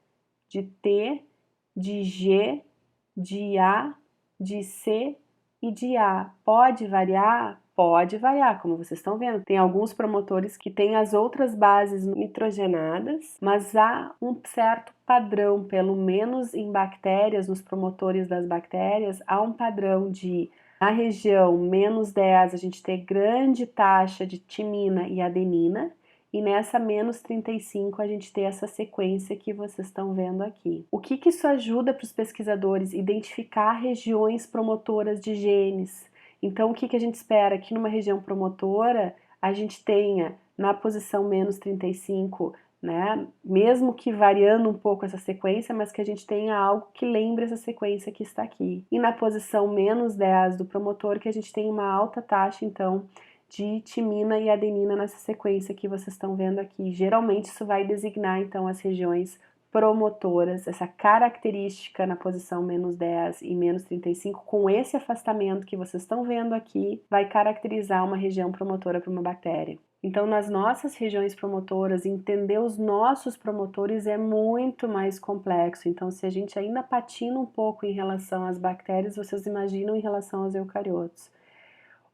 de G, de A, de C e de A. Pode variar? Pode variar, como vocês estão vendo. Tem alguns promotores que têm as outras bases nitrogenadas, mas há um certo padrão, pelo menos em bactérias, nos promotores das bactérias, há um padrão de, na região menos 10, a gente ter grande taxa de timina e adenina, e nessa menos 35 a gente tem essa sequência que vocês estão vendo aqui. O que isso ajuda para os pesquisadores? Identificar regiões promotoras de genes. Então, o que a gente espera? Que numa região promotora a gente tenha na posição menos 35, né? Mesmo que variando um pouco essa sequência, mas que a gente tenha algo que lembre essa sequência que está aqui. E na posição menos 10 do promotor, que a gente tenha uma alta taxa, então, de timina e adenina nessa sequência que vocês estão vendo aqui. Geralmente isso vai designar então as regiões promotoras, essa característica na posição menos 10 e menos 35, com esse afastamento que vocês estão vendo aqui, vai caracterizar uma região promotora para uma bactéria. Então, nas nossas regiões promotoras, entender os nossos promotores é muito mais complexo. Então, se a gente ainda patina um pouco em relação às bactérias, vocês imaginam em relação aos eucariotos.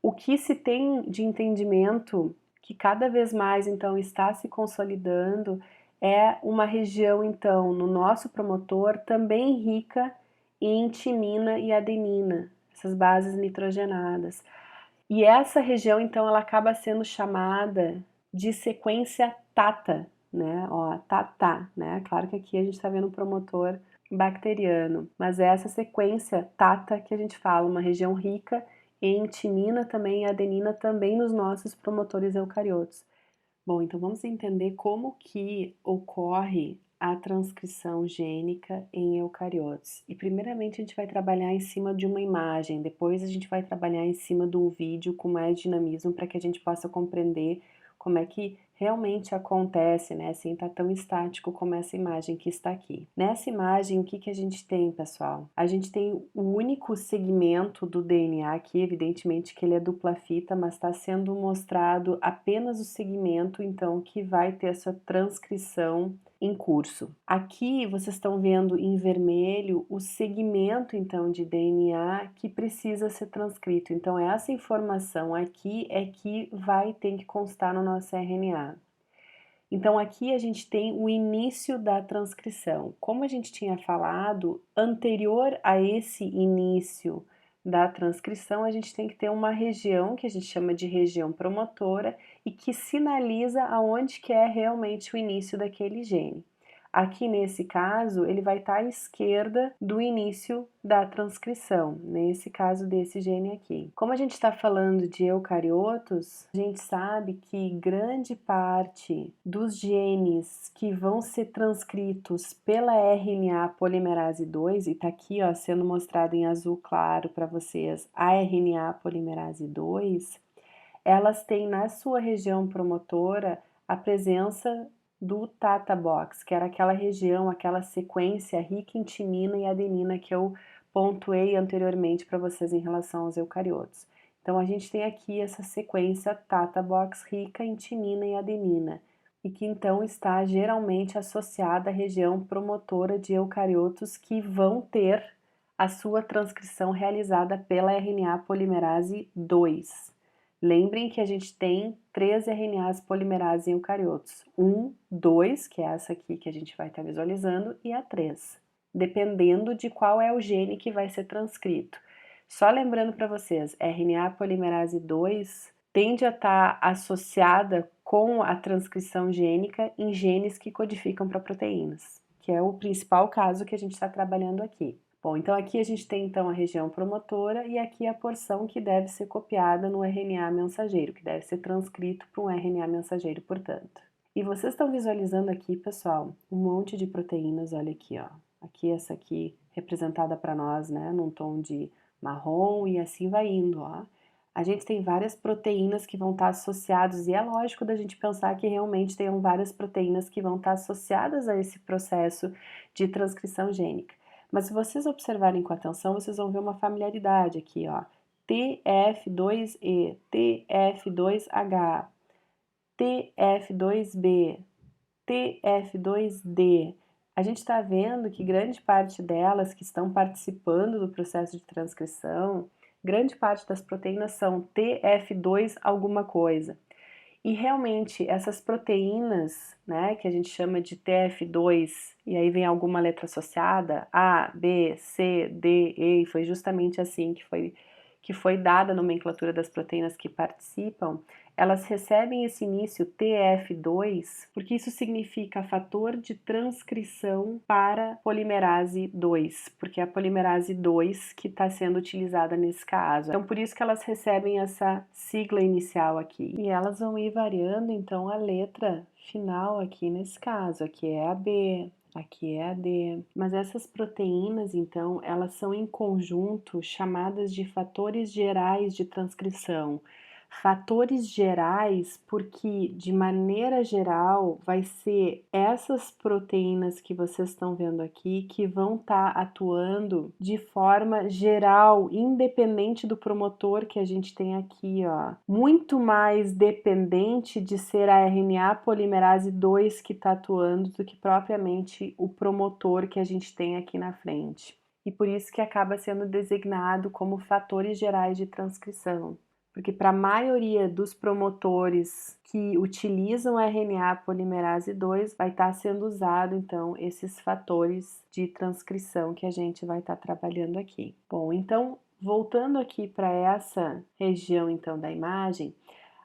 O que se tem de entendimento, que cada vez mais então está se consolidando, é uma região então no nosso promotor também rica em timina e adenina, essas bases nitrogenadas. E essa região então ela acaba sendo chamada de sequência TATA, né? Ó, TATA, né? Claro que aqui a gente está vendo um promotor bacteriano, mas é essa sequência TATA que a gente fala, uma região rica em timina também e adenina também nos nossos promotores eucariotos. Bom, então vamos entender como que ocorre a transcrição gênica em eucariotos. E primeiramente a gente vai trabalhar em cima de uma imagem, depois a gente vai trabalhar em cima de um vídeo com mais dinamismo para que a gente possa compreender como é que realmente acontece, né, sem estar tão estático como essa imagem que está aqui. Nessa imagem, o que a gente tem, pessoal? A gente tem o único segmento do DNA aqui, evidentemente que ele é dupla fita, mas está sendo mostrado apenas o segmento, então, que vai ter essa transcrição em curso. Aqui vocês estão vendo em vermelho o segmento então de DNA que precisa ser transcrito. Então essa informação aqui é que vai ter que constar no nosso RNA. Então aqui a gente tem o início da transcrição. Como a gente tinha falado, anterior a esse início da transcrição, a gente tem que ter uma região que a gente chama de região promotora e que sinaliza aonde que é realmente o início daquele gene. Aqui nesse caso, ele vai estar à esquerda do início da transcrição, nesse caso desse gene aqui. Como a gente está falando de eucariotos, a gente sabe que grande parte dos genes que vão ser transcritos pela RNA polimerase 2, e está aqui ó, sendo mostrado em azul claro para vocês, a RNA polimerase 2, elas têm na sua região promotora a presença do Tata Box, que era aquela região, aquela sequência rica em timina e adenina que eu pontuei anteriormente para vocês em relação aos eucariotos. Então a gente tem aqui essa sequência Tata Box rica em timina e adenina, e que então está geralmente associada à região promotora de eucariotos que vão ter a sua transcrição realizada pela RNA polimerase 2. Lembrem que a gente tem 3 RNAs polimerase em eucariotos. 1, 2, que é essa aqui que a gente vai estar visualizando, e a 3, dependendo de qual é o gene que vai ser transcrito. Só lembrando para vocês, RNA polimerase 2 tende a estar associada com a transcrição gênica em genes que codificam para proteínas, que é o principal caso que a gente está trabalhando aqui. Bom, então aqui a gente tem então a região promotora e aqui a porção que deve ser copiada no RNA mensageiro, que deve ser transcrito para um RNA mensageiro, portanto. E vocês estão visualizando aqui, pessoal, um monte de proteínas, olha aqui, ó. Aqui essa aqui representada para nós, né, num tom de marrom e assim vai indo, ó. A gente tem várias proteínas que vão estar associadas, e é lógico da gente pensar que realmente tem várias proteínas que vão estar associadas a esse processo de transcrição gênica. Mas se vocês observarem com atenção, vocês vão ver uma familiaridade aqui, ó. TF2E, TF2H, TF2B, TF2D. A gente está vendo que grande parte delas que estão participando do processo de transcrição, grande parte das proteínas são TF2 alguma coisa. E realmente essas proteínas, né, que a gente chama de TF2, e aí vem alguma letra associada, A, B, C, D, E, e foi justamente assim que foi dada a nomenclatura das proteínas que participam, elas recebem esse início TF2 porque isso significa fator de transcrição para polimerase 2, porque é a polimerase 2 que está sendo utilizada nesse caso. Então, por isso que elas recebem essa sigla inicial aqui. E elas vão ir variando, então, a letra final aqui nesse caso. Aqui é a B, aqui é a D. Mas essas proteínas, então, elas são em conjunto chamadas de fatores gerais de transcrição. Fatores gerais, porque de maneira geral vai ser essas proteínas que vocês estão vendo aqui que vão estar atuando de forma geral, independente do promotor que a gente tem aqui, ó. Muito mais dependente de ser a RNA polimerase 2 que está atuando do que propriamente o promotor que a gente tem aqui na frente. E por isso que acaba sendo designado como fatores gerais de transcrição. Porque para a maioria dos promotores que utilizam a RNA polimerase 2, vai estar sendo usado, então, esses fatores de transcrição que a gente vai estar trabalhando aqui. Bom, então, voltando aqui para essa região, então, da imagem,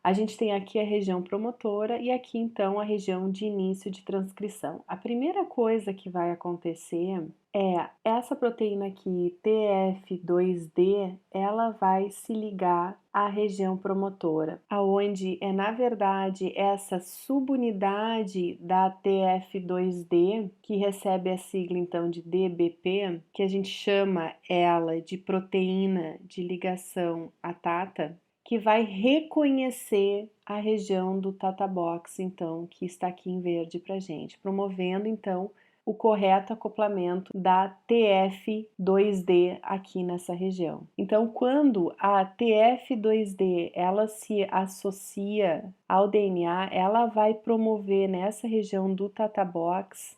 a gente tem aqui a região promotora e aqui, então, a região de início de transcrição. A primeira coisa que vai acontecer é essa proteína aqui, TF2D, ela vai se ligar à região promotora, aonde é, na verdade, essa subunidade da TF2D, que recebe a sigla, então, de DBP, que a gente chama ela de proteína de ligação à TATA, que vai reconhecer a região do Tata Box, então, que está aqui em verde para gente, promovendo, então, o correto acoplamento da TF2D aqui nessa região. Então, quando a TF2D ela se associa ao DNA, ela vai promover nessa região do Tata Box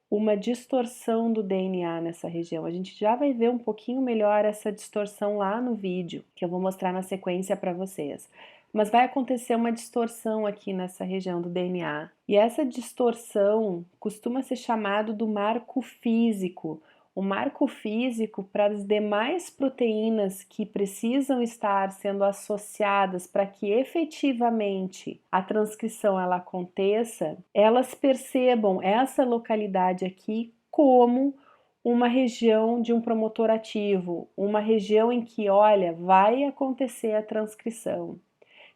uma distorção do DNA nessa região. A gente já vai ver um pouquinho melhor essa distorção lá no vídeo, que eu vou mostrar na sequência para vocês. Mas vai acontecer uma distorção aqui nessa região do DNA. E essa distorção costuma ser chamado do marco físico. O marco físico para as demais proteínas que precisam estar sendo associadas para que efetivamente a transcrição ela aconteça, elas percebam essa localidade aqui como uma região de um promotor ativo, uma região em que, olha, vai acontecer a transcrição.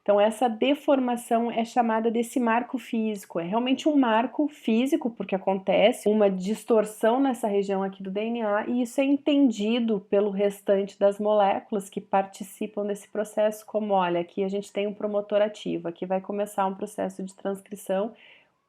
Então, essa deformação é chamada desse marco físico. É realmente um marco físico, porque acontece uma distorção nessa região aqui do DNA, e isso é entendido pelo restante das moléculas que participam desse processo, como, olha, aqui a gente tem um promotor ativo, aqui vai começar um processo de transcrição,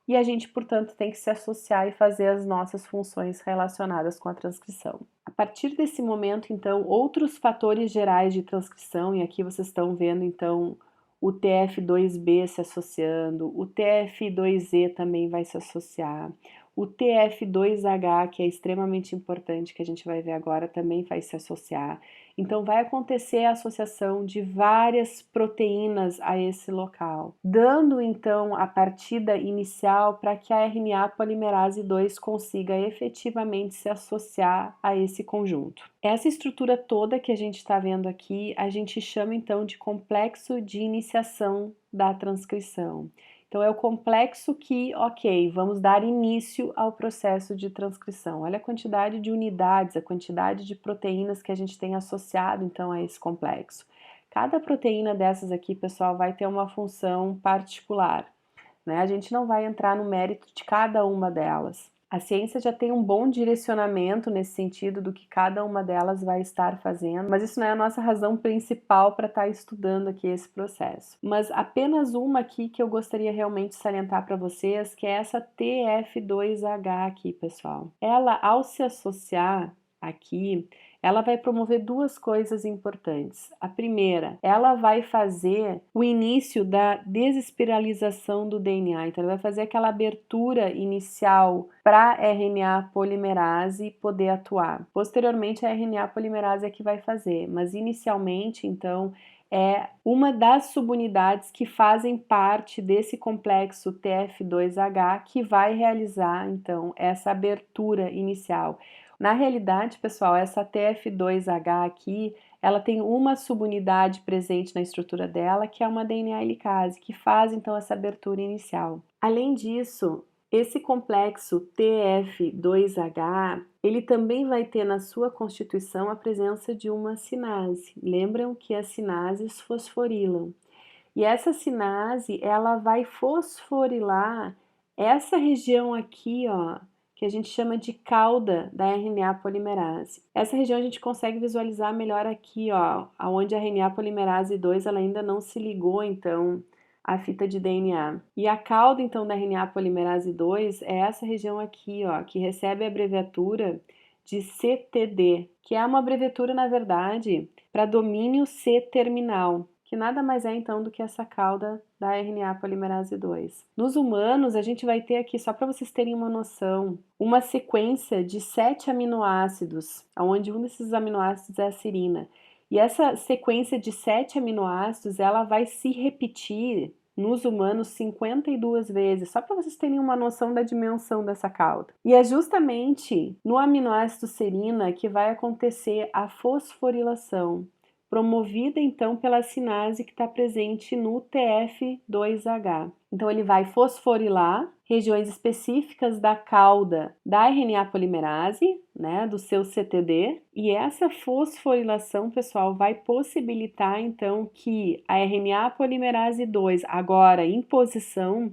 e a gente, portanto, tem que se associar e fazer as nossas funções relacionadas com a transcrição. A partir desse momento, então, outros fatores gerais de transcrição, e aqui vocês estão vendo, então, o TF2B se associando, o TF2E também vai se associar, o TF2H, que é extremamente importante, que a gente vai ver agora, também vai se associar. Então, vai acontecer a associação de várias proteínas a esse local, dando então a partida inicial para que a RNA polimerase 2 consiga efetivamente se associar a esse conjunto. Essa estrutura toda que a gente está vendo aqui, a gente chama então de complexo de iniciação da transcrição. Então, é o complexo que, ok, vamos dar início ao processo de transcrição. Olha a quantidade de unidades, a quantidade de proteínas que a gente tem associado, então, a esse complexo. Cada proteína dessas aqui, pessoal, vai ter uma função particular, né? A gente não vai entrar no mérito de cada uma delas, A ciência já tem um bom direcionamento nesse sentido do que cada uma delas vai estar fazendo, mas isso não é a nossa razão principal para estar estudando aqui esse processo. Mas apenas uma aqui que eu gostaria realmente de salientar para vocês, que é essa TF2H aqui, pessoal. Ela, ao se associar aqui, ela vai promover duas coisas importantes. A primeira, ela vai fazer o início da desespiralização do DNA. Então, ela vai fazer aquela abertura inicial para a RNA polimerase poder atuar. Posteriormente, a RNA polimerase é que vai fazer, mas inicialmente, então, é uma das subunidades que fazem parte desse complexo TF2H que vai realizar, então, essa abertura inicial. Na realidade, pessoal, essa TF2H aqui, ela tem uma subunidade presente na estrutura dela, que é uma DNA helicase, que faz então essa abertura inicial. Além disso, esse complexo TF2H, ele também vai ter na sua constituição a presença de uma sinase. Lembram que as sinases fosforilam. E essa sinase, ela vai fosforilar essa região aqui, ó, que a gente chama de cauda da RNA polimerase. Essa região a gente consegue visualizar melhor aqui, ó, onde a RNA polimerase 2 ela ainda não se ligou, então, à fita de DNA. E a cauda, então, da RNA polimerase 2 é essa região aqui, ó, que recebe a abreviatura de CTD, que é uma abreviatura, na verdade, para domínio C-terminal, que nada mais é então do que essa cauda da RNA polimerase 2. Nos humanos, a gente vai ter aqui, só para vocês terem uma noção, uma sequência de 7 aminoácidos, onde um desses aminoácidos é a serina. E essa sequência de 7 aminoácidos, ela vai se repetir nos humanos 52 vezes, só para vocês terem uma noção da dimensão dessa cauda. E é justamente no aminoácido serina que vai acontecer a fosforilação, promovida então pela sinase que está presente no TF2H. Então ele vai fosforilar regiões específicas da cauda da RNA polimerase, né, do seu CTD, e essa fosforilação, pessoal, vai possibilitar então que a RNA polimerase 2, agora em posição,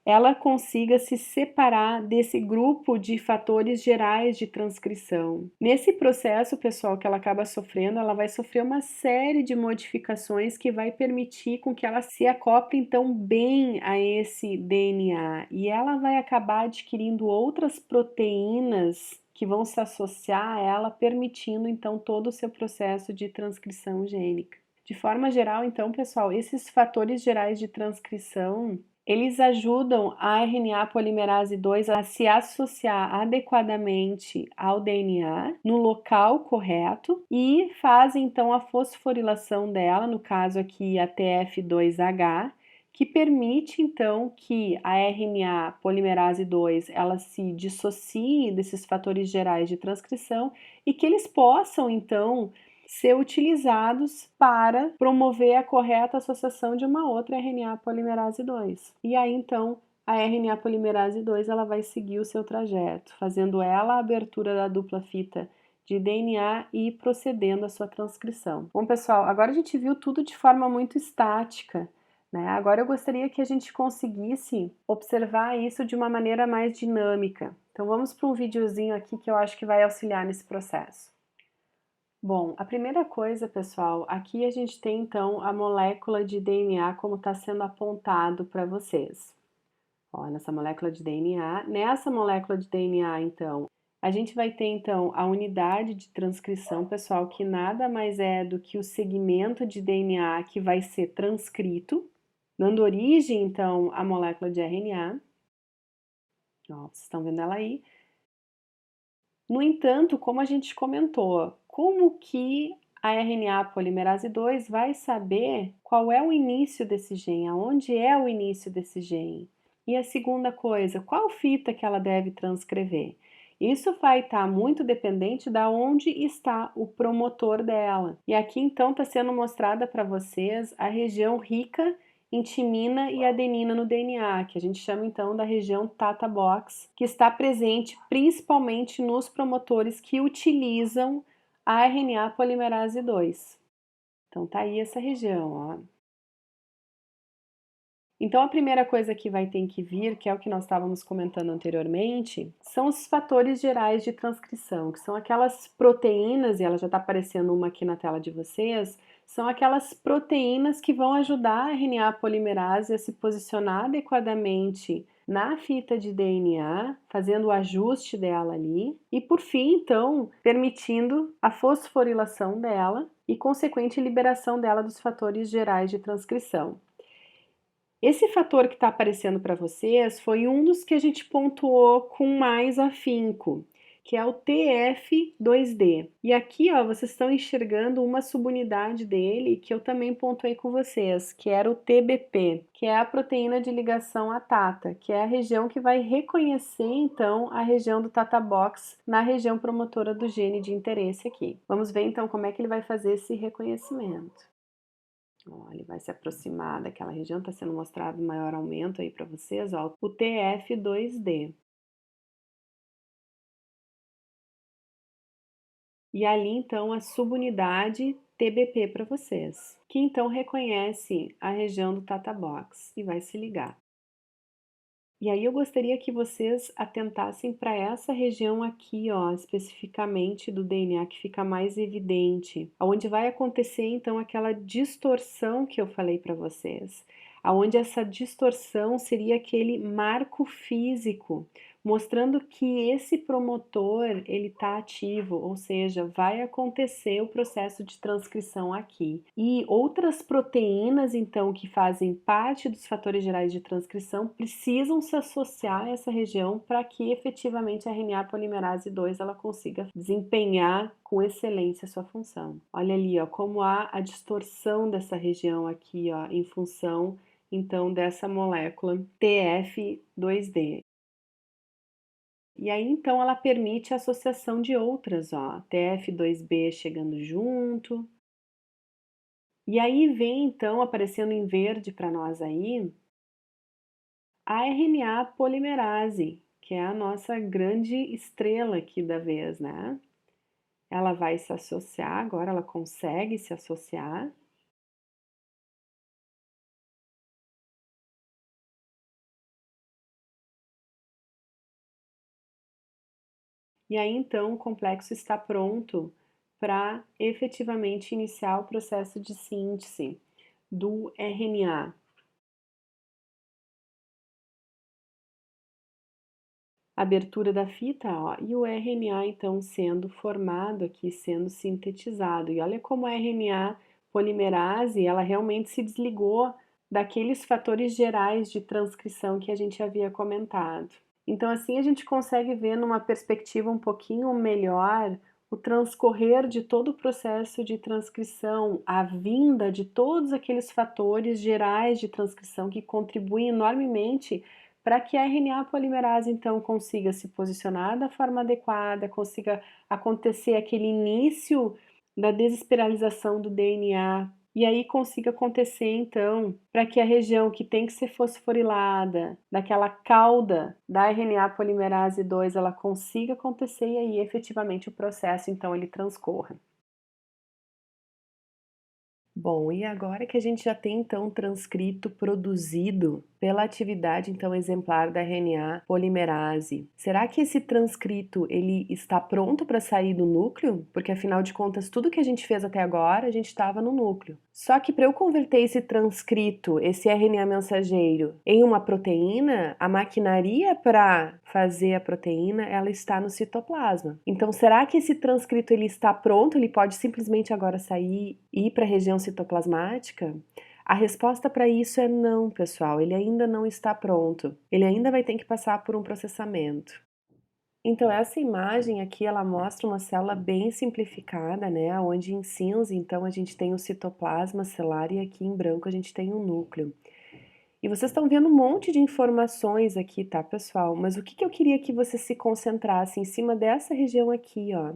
ela consiga se separar desse grupo de fatores gerais de transcrição. Nesse processo, pessoal, que ela acaba sofrendo, ela vai sofrer uma série de modificações que vai permitir com que ela se acople então bem a esse DNA e ela vai acabar adquirindo outras proteínas que vão se associar a ela, permitindo então todo o seu processo de transcrição gênica. De forma geral, então, pessoal, esses fatores gerais de transcrição eles ajudam a RNA polimerase 2 a se associar adequadamente ao DNA no local correto e fazem então a fosforilação dela, no caso aqui a TF2H, que permite então que a RNA polimerase 2 ela se dissocie desses fatores gerais de transcrição e que eles possam então ser utilizados para promover a correta associação de uma outra RNA polimerase 2. E aí, então, a RNA polimerase 2 ela vai seguir o seu trajeto, fazendo ela a abertura da dupla fita de DNA e procedendo à sua transcrição. Bom, pessoal, agora a gente viu tudo de forma muito estática, né? Agora eu gostaria que a gente conseguisse observar isso de uma maneira mais dinâmica. Então vamos para um videozinho aqui que eu acho que vai auxiliar nesse processo. Bom, a primeira coisa, pessoal, aqui a gente tem então a molécula de DNA como está sendo apontado para vocês. Ó, nessa molécula de DNA, nessa molécula de DNA, então, a gente vai ter então a unidade de transcrição, pessoal, que nada mais é do que o segmento de DNA que vai ser transcrito, dando origem então à molécula de RNA. Ó, vocês estão vendo ela aí. No entanto, como a gente comentou, como que a RNA polimerase 2 vai saber qual é o início desse gene, aonde é o início desse gene? E a segunda coisa, qual fita que ela deve transcrever? Isso vai estar muito dependente da onde está o promotor dela. E aqui então está sendo mostrada para vocês a região rica em timina e adenina no DNA, que a gente chama então da região Tata Box, que está presente principalmente nos promotores que utilizam a RNA polimerase 2. Então tá aí essa região, ó. Então, a primeira coisa que vai ter que vir, que é o que nós estávamos comentando anteriormente, são os fatores gerais de transcrição, que são aquelas proteínas, e ela já está aparecendo uma aqui na tela de vocês, são aquelas proteínas que vão ajudar a RNA polimerase a se posicionar adequadamente na fita de DNA, fazendo o ajuste dela ali, e por fim, então, permitindo a fosforilação dela e consequente liberação dela dos fatores gerais de transcrição. Esse fator que está aparecendo para vocês foi um dos que a gente pontuou com mais afinco, que é o TF2D. E aqui, ó, vocês estão enxergando uma subunidade dele que eu também pontuei com vocês, que era o TBP, que é a proteína de ligação à TATA, que é a região que vai reconhecer, então, a região do TATA Box na região promotora do gene de interesse aqui. Vamos ver, então, como é que ele vai fazer esse reconhecimento. Ó, ele vai se aproximar daquela região, está sendo mostrado maior aumento aí para vocês, ó, o TF2D. E ali, então, a subunidade TBP para vocês, que então reconhece a região do Tata Box e vai se ligar. E aí eu gostaria que vocês atentassem para essa região aqui, ó, especificamente do DNA que fica mais evidente, aonde vai acontecer então aquela distorção que eu falei para vocês, aonde essa distorção seria aquele marco físico, mostrando que esse promotor ele está ativo, ou seja, vai acontecer o processo de transcrição aqui. E outras proteínas, então, que fazem parte dos fatores gerais de transcrição, precisam se associar a essa região para que efetivamente a RNA polimerase 2 ela consiga desempenhar com excelência a sua função. Olha ali, ó, como há a distorção dessa região aqui, ó, em função então dessa molécula TF2D. E aí, então, ela permite a associação de outras, ó, TF2B chegando junto. E aí vem, então, aparecendo em verde para nós aí, a RNA polimerase, que é a nossa grande estrela aqui da vez, né? Ela vai se associar, agora ela consegue se associar. E aí, então, o complexo está pronto para efetivamente iniciar o processo de síntese do RNA. Abertura da fita, ó, e o RNA então sendo formado aqui, sendo sintetizado. E olha como a RNA polimerase, ela realmente se desligou daqueles fatores gerais de transcrição que a gente havia comentado. Então assim a gente consegue ver numa perspectiva um pouquinho melhor o transcorrer de todo o processo de transcrição, a vinda de todos aqueles fatores gerais de transcrição que contribuem enormemente para que a RNA polimerase então consiga se posicionar da forma adequada, consiga acontecer aquele início da desespiralização do DNA e aí consiga acontecer então para que a região que tem que ser fosforilada, daquela cauda da RNA polimerase 2, ela consiga acontecer e aí efetivamente o processo então ele transcorra. Bom, e agora que a gente já tem então transcrito produzido pela atividade então exemplar da RNA polimerase, será que esse transcrito ele está pronto para sair do núcleo? Porque afinal de contas tudo que a gente fez até agora a gente estava no núcleo. Só que para eu converter esse transcrito, esse RNA mensageiro, em uma proteína, a maquinaria para fazer a proteína ela está no citoplasma. Então será que esse transcrito ele está pronto? Ele pode simplesmente agora sair e ir para a região citoplasmática? A resposta para isso é não, pessoal. Ele ainda não está pronto. Ele ainda vai ter que passar por um processamento. Então essa imagem aqui ela mostra uma célula bem simplificada, né? Onde em cinza então a gente tem o citoplasma celular e aqui em branco a gente tem o núcleo. E vocês estão vendo um monte de informações aqui, tá, pessoal? Mas o que eu queria que você se concentrasse em cima dessa região aqui, ó,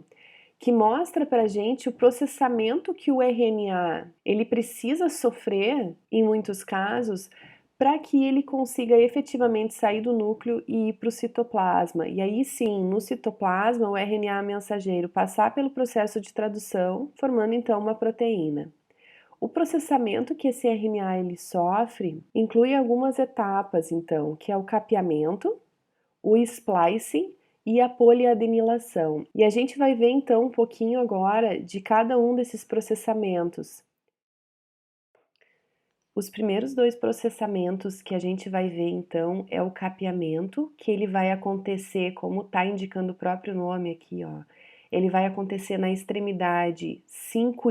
que mostra pra gente o processamento que o RNA ele precisa sofrer, em muitos casos, para que ele consiga efetivamente sair do núcleo e ir para o citoplasma. E aí sim, no citoplasma, o RNA mensageiro passar pelo processo de tradução, formando então uma proteína. O processamento que esse RNA ele sofre inclui algumas etapas, então, que é o capeamento, o splicing e a poliadenilação. E a gente vai ver então um pouquinho agora de cada um desses processamentos. Os primeiros dois processamentos que a gente vai ver então é o capeamento, que ele vai acontecer, como está indicando o próprio nome aqui, ó. Ele vai acontecer na extremidade 5'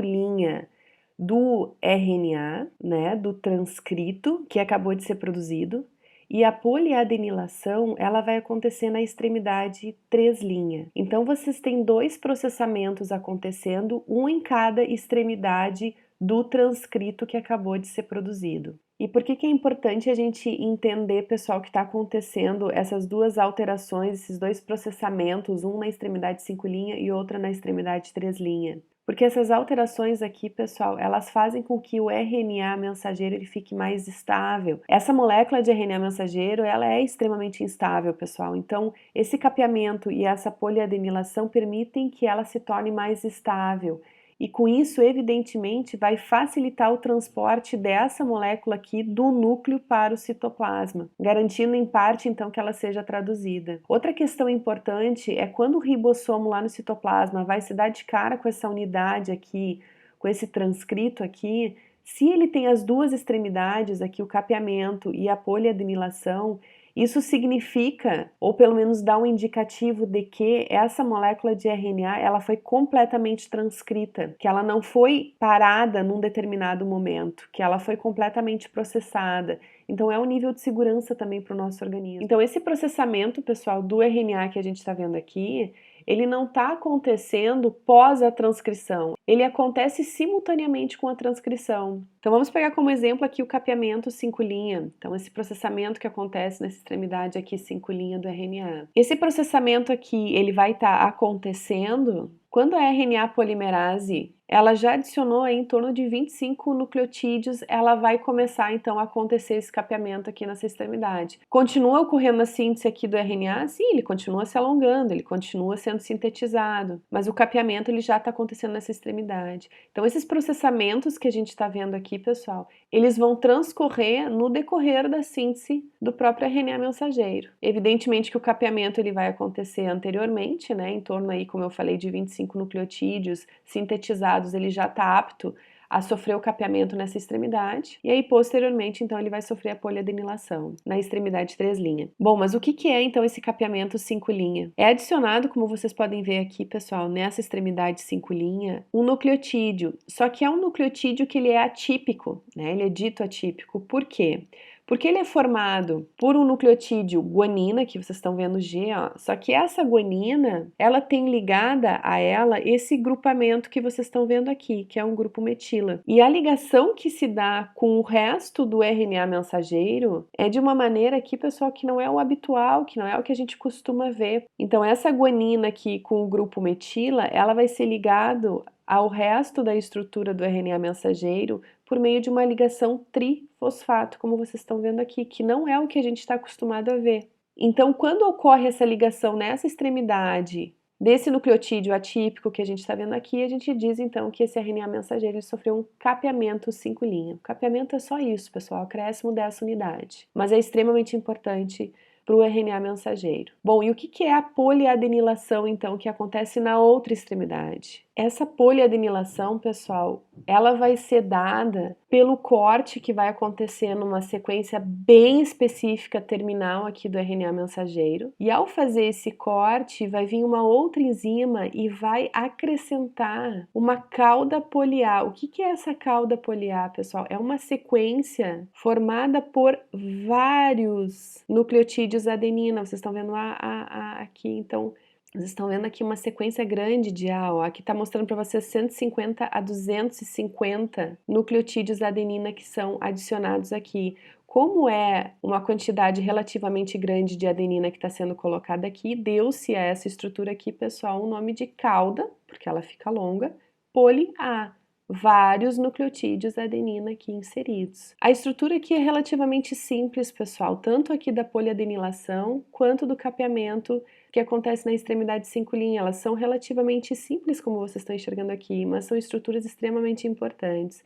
do RNA, né, do transcrito que acabou de ser produzido, e a poliadenilação, ela vai acontecer na extremidade 3'. Então vocês têm dois processamentos acontecendo, um em cada extremidade do transcrito que acabou de ser produzido. E por que é importante a gente entender, pessoal, que está acontecendo essas duas alterações, esses dois processamentos, um na extremidade 5' e outra na extremidade 3'? Porque essas alterações aqui, pessoal, elas fazem com que o RNA mensageiro ele fique mais estável. Essa molécula de RNA mensageiro, ela é extremamente instável, pessoal. Então, esse capeamento e essa poliadenilação permitem que ela se torne mais estável. E com isso, evidentemente, vai facilitar o transporte dessa molécula aqui do núcleo para o citoplasma, garantindo em parte, então, que ela seja traduzida. Outra questão importante é quando o ribossomo lá no citoplasma vai se dar de cara com essa unidade aqui, com esse transcrito aqui, se ele tem as duas extremidades aqui, o capeamento e a poliadenilação, isso significa, ou pelo menos dá um indicativo de que essa molécula de RNA ela foi completamente transcrita, que ela não foi parada num determinado momento, que ela foi completamente processada. Então é um nível de segurança também para o nosso organismo. Então esse processamento, pessoal, do RNA que a gente está vendo aqui, ele não está acontecendo pós a transcrição, ele acontece simultaneamente com a transcrição. Então vamos pegar como exemplo aqui o capeamento 5'. Então esse processamento que acontece nessa extremidade aqui 5' do RNA. Esse processamento aqui, ele vai estar acontecendo quando a RNA polimerase ela já adicionou aí em torno de 25 nucleotídeos, ela vai começar então a acontecer esse capeamento aqui nessa extremidade. Continua ocorrendo a síntese aqui do RNA? Sim, ele continua se alongando, ele continua sendo sintetizado, mas o capeamento ele já está acontecendo nessa extremidade. Então esses processamentos que a gente está vendo aqui, pessoal, eles vão transcorrer no decorrer da síntese do próprio RNA mensageiro. Evidentemente que o capeamento ele vai acontecer anteriormente, né, em torno aí, como eu falei, de 25 nucleotídeos sintetizados, ele já está apto a sofrer o capeamento nessa extremidade, e aí posteriormente então ele vai sofrer a poliadenilação na extremidade 3'. Bom, mas o que é então esse capeamento 5'? É adicionado, como vocês podem ver aqui, pessoal, nessa extremidade 5', um nucleotídeo, só que é um nucleotídeo que ele é atípico, né? Ele é dito atípico. Por quê? Porque ele é formado por um nucleotídeo guanina, que vocês estão vendo G, ó. Só que essa guanina, ela tem ligada a ela esse grupamento que vocês estão vendo aqui, que é um grupo metila. E a ligação que se dá com o resto do RNA mensageiro é de uma maneira aqui, pessoal, que não é o habitual, que não é o que a gente costuma ver. Então, essa guanina aqui com o grupo metila, ela vai ser ligado ao resto da estrutura do RNA mensageiro por meio de uma ligação trifosfato, como vocês estão vendo aqui, que não é o que a gente está acostumado a ver. Então, quando ocorre essa ligação nessa extremidade desse nucleotídeo atípico que a gente está vendo aqui, a gente diz então que esse RNA mensageiro sofreu um capeamento 5'. O capeamento é só isso, pessoal, acréscimo dessa unidade, mas é extremamente importante para o RNA mensageiro. Bom, e o que é a poliadenilação, então, que acontece na outra extremidade? Essa poliadenilação, pessoal, ela vai ser dada pelo corte que vai acontecer numa sequência bem específica terminal aqui do RNA mensageiro. E ao fazer esse corte, vai vir uma outra enzima e vai acrescentar uma cauda poliar. O que é essa cauda poliar, pessoal? É uma sequência formada por vários nucleotídeos adenina. Vocês estão vendo aqui, então vocês estão vendo aqui uma sequência grande de A, ó. Aqui está mostrando para vocês 150 a 250 nucleotídeos adenina que são adicionados aqui. Como é uma quantidade relativamente grande de adenina que está sendo colocada aqui, deu-se a essa estrutura aqui, pessoal, o nome de cauda, porque ela fica longa, poli-A. Vários nucleotídeos adenina aqui inseridos. A estrutura aqui é relativamente simples, pessoal, tanto aqui da poliadenilação quanto do capeamento que acontece na extremidade 5'. Elas são relativamente simples, como vocês estão enxergando aqui, mas são estruturas extremamente importantes.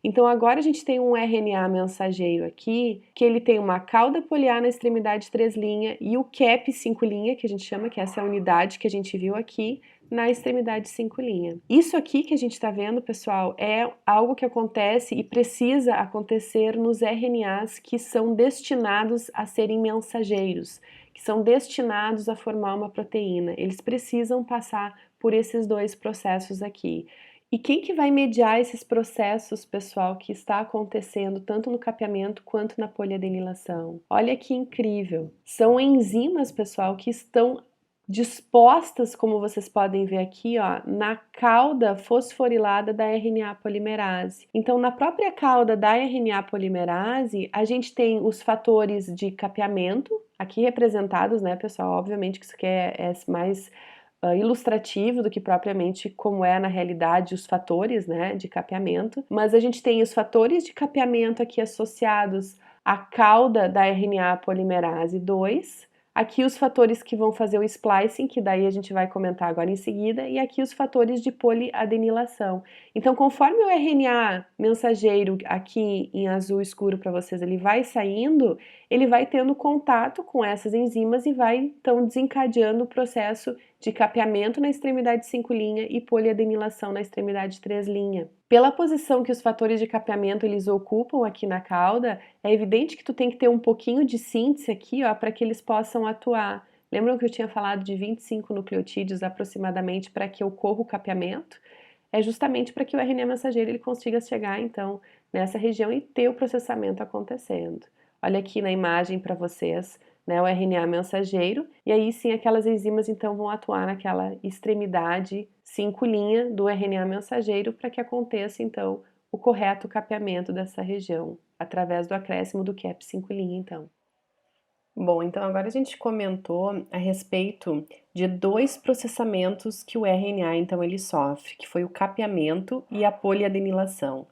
Então agora a gente tem um RNA mensageiro aqui, que ele tem uma cauda poliar na extremidade 3' e o cap 5', que a gente chama, que essa é a unidade que a gente viu aqui, na extremidade 5'. Isso aqui que a gente está vendo, pessoal, é algo que acontece e precisa acontecer nos RNAs que são destinados a serem mensageiros, que são destinados a formar uma proteína. Eles precisam passar por esses dois processos aqui. E quem que vai mediar esses processos, pessoal, que está acontecendo tanto no capeamento quanto na poliadenilação? Olha que incrível! São enzimas, pessoal, que estão dispostas, como vocês podem ver aqui, ó, na cauda fosforilada da RNA polimerase. Então, na própria cauda da RNA polimerase, a gente tem os fatores de capeamento, aqui representados, né, pessoal? Obviamente que isso aqui é mais ilustrativo do que propriamente como é na realidade os fatores, né, de capeamento, mas a gente tem os fatores de capeamento aqui associados à cauda da RNA polimerase 2, aqui os fatores que vão fazer o splicing, que daí a gente vai comentar agora em seguida, e aqui os fatores de poliadenilação. Então, conforme o RNA mensageiro aqui em azul escuro para vocês, ele vai saindo, ele vai tendo contato com essas enzimas e vai então desencadeando o processo de capeamento na extremidade 5' e poliadenilação na extremidade 3'. Pela posição que os fatores de capeamento eles ocupam aqui na cauda, é evidente que tu tem que ter um pouquinho de síntese aqui, ó, para que eles possam atuar. Lembram que eu tinha falado de 25 nucleotídeos aproximadamente para que ocorra o capeamento? É justamente para que o RNA mensageiro ele consiga chegar então nessa região e ter o processamento acontecendo. Olha aqui na imagem para vocês, né, o RNA mensageiro, e aí sim aquelas enzimas então vão atuar naquela extremidade 5' do RNA mensageiro para que aconteça então o correto capeamento dessa região, através do acréscimo do cap 5' então. Bom, então agora a gente comentou a respeito de dois processamentos que o RNA então ele sofre, que foi o capeamento e a poliadenilação.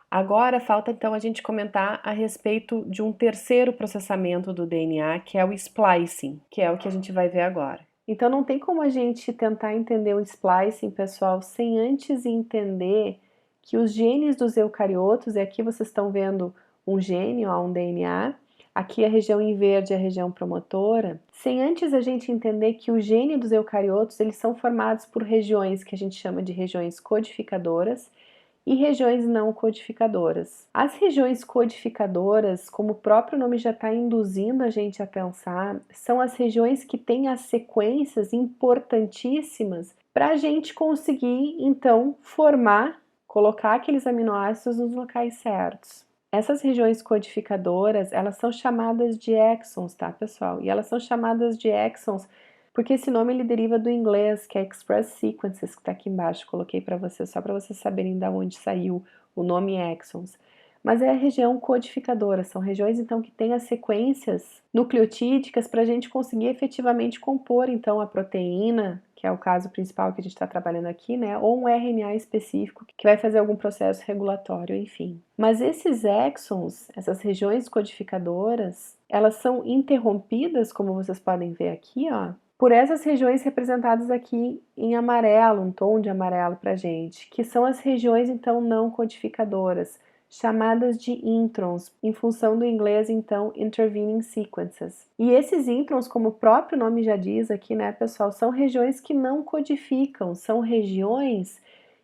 Agora falta então a gente comentar a respeito de um terceiro processamento do DNA, que é o splicing, que é o que a gente vai ver agora. Então não tem como a gente tentar entender o splicing, pessoal, sem antes entender que os genes dos eucariotos, e aqui vocês estão vendo um gene, ó, um DNA, aqui a região em verde é a região promotora, sem antes a gente entender que o gene dos eucariotos, eles são formados por regiões que a gente chama de regiões codificadoras e regiões não codificadoras. As regiões codificadoras, como o próprio nome já está induzindo a gente a pensar, são as regiões que têm as sequências importantíssimas para a gente conseguir, então, colocar aqueles aminoácidos nos locais certos. Essas regiões codificadoras, elas são chamadas de exons, tá, pessoal? E elas são chamadas de exons porque esse nome ele deriva do inglês, que é Express Sequences, que está aqui embaixo, coloquei para vocês, só para vocês saberem de onde saiu o nome exons. Mas é a região codificadora, são regiões então que têm as sequências nucleotídicas para a gente conseguir efetivamente compor então a proteína, que é o caso principal que a gente está trabalhando aqui, né? Ou um RNA específico que vai fazer algum processo regulatório, enfim. Mas esses exons, essas regiões codificadoras, elas são interrompidas, como vocês podem ver aqui, ó, por essas regiões representadas aqui em amarelo, um tom de amarelo para gente, que são as regiões então não codificadoras, chamadas de introns, em função do inglês então intervening sequences. E esses introns, como o próprio nome já diz aqui, né, pessoal, são regiões que não codificam, são regiões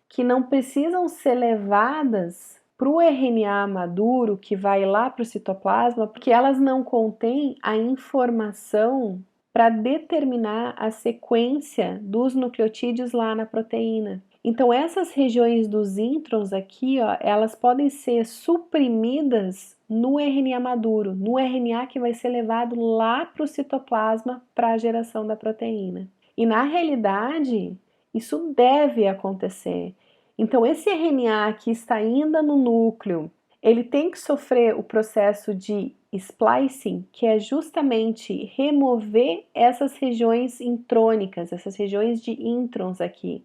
que não precisam ser levadas para o RNA maduro que vai lá para o citoplasma, porque elas não contêm a informação para determinar a sequência dos nucleotídeos lá na proteína. Então essas regiões dos introns aqui, ó, elas podem ser suprimidas no RNA maduro, no RNA que vai ser levado lá para o citoplasma para a geração da proteína. E na realidade, isso deve acontecer. Então esse RNA que está ainda no núcleo, ele tem que sofrer o processo de splicing, que é justamente remover essas regiões intrônicas, essas regiões de introns aqui,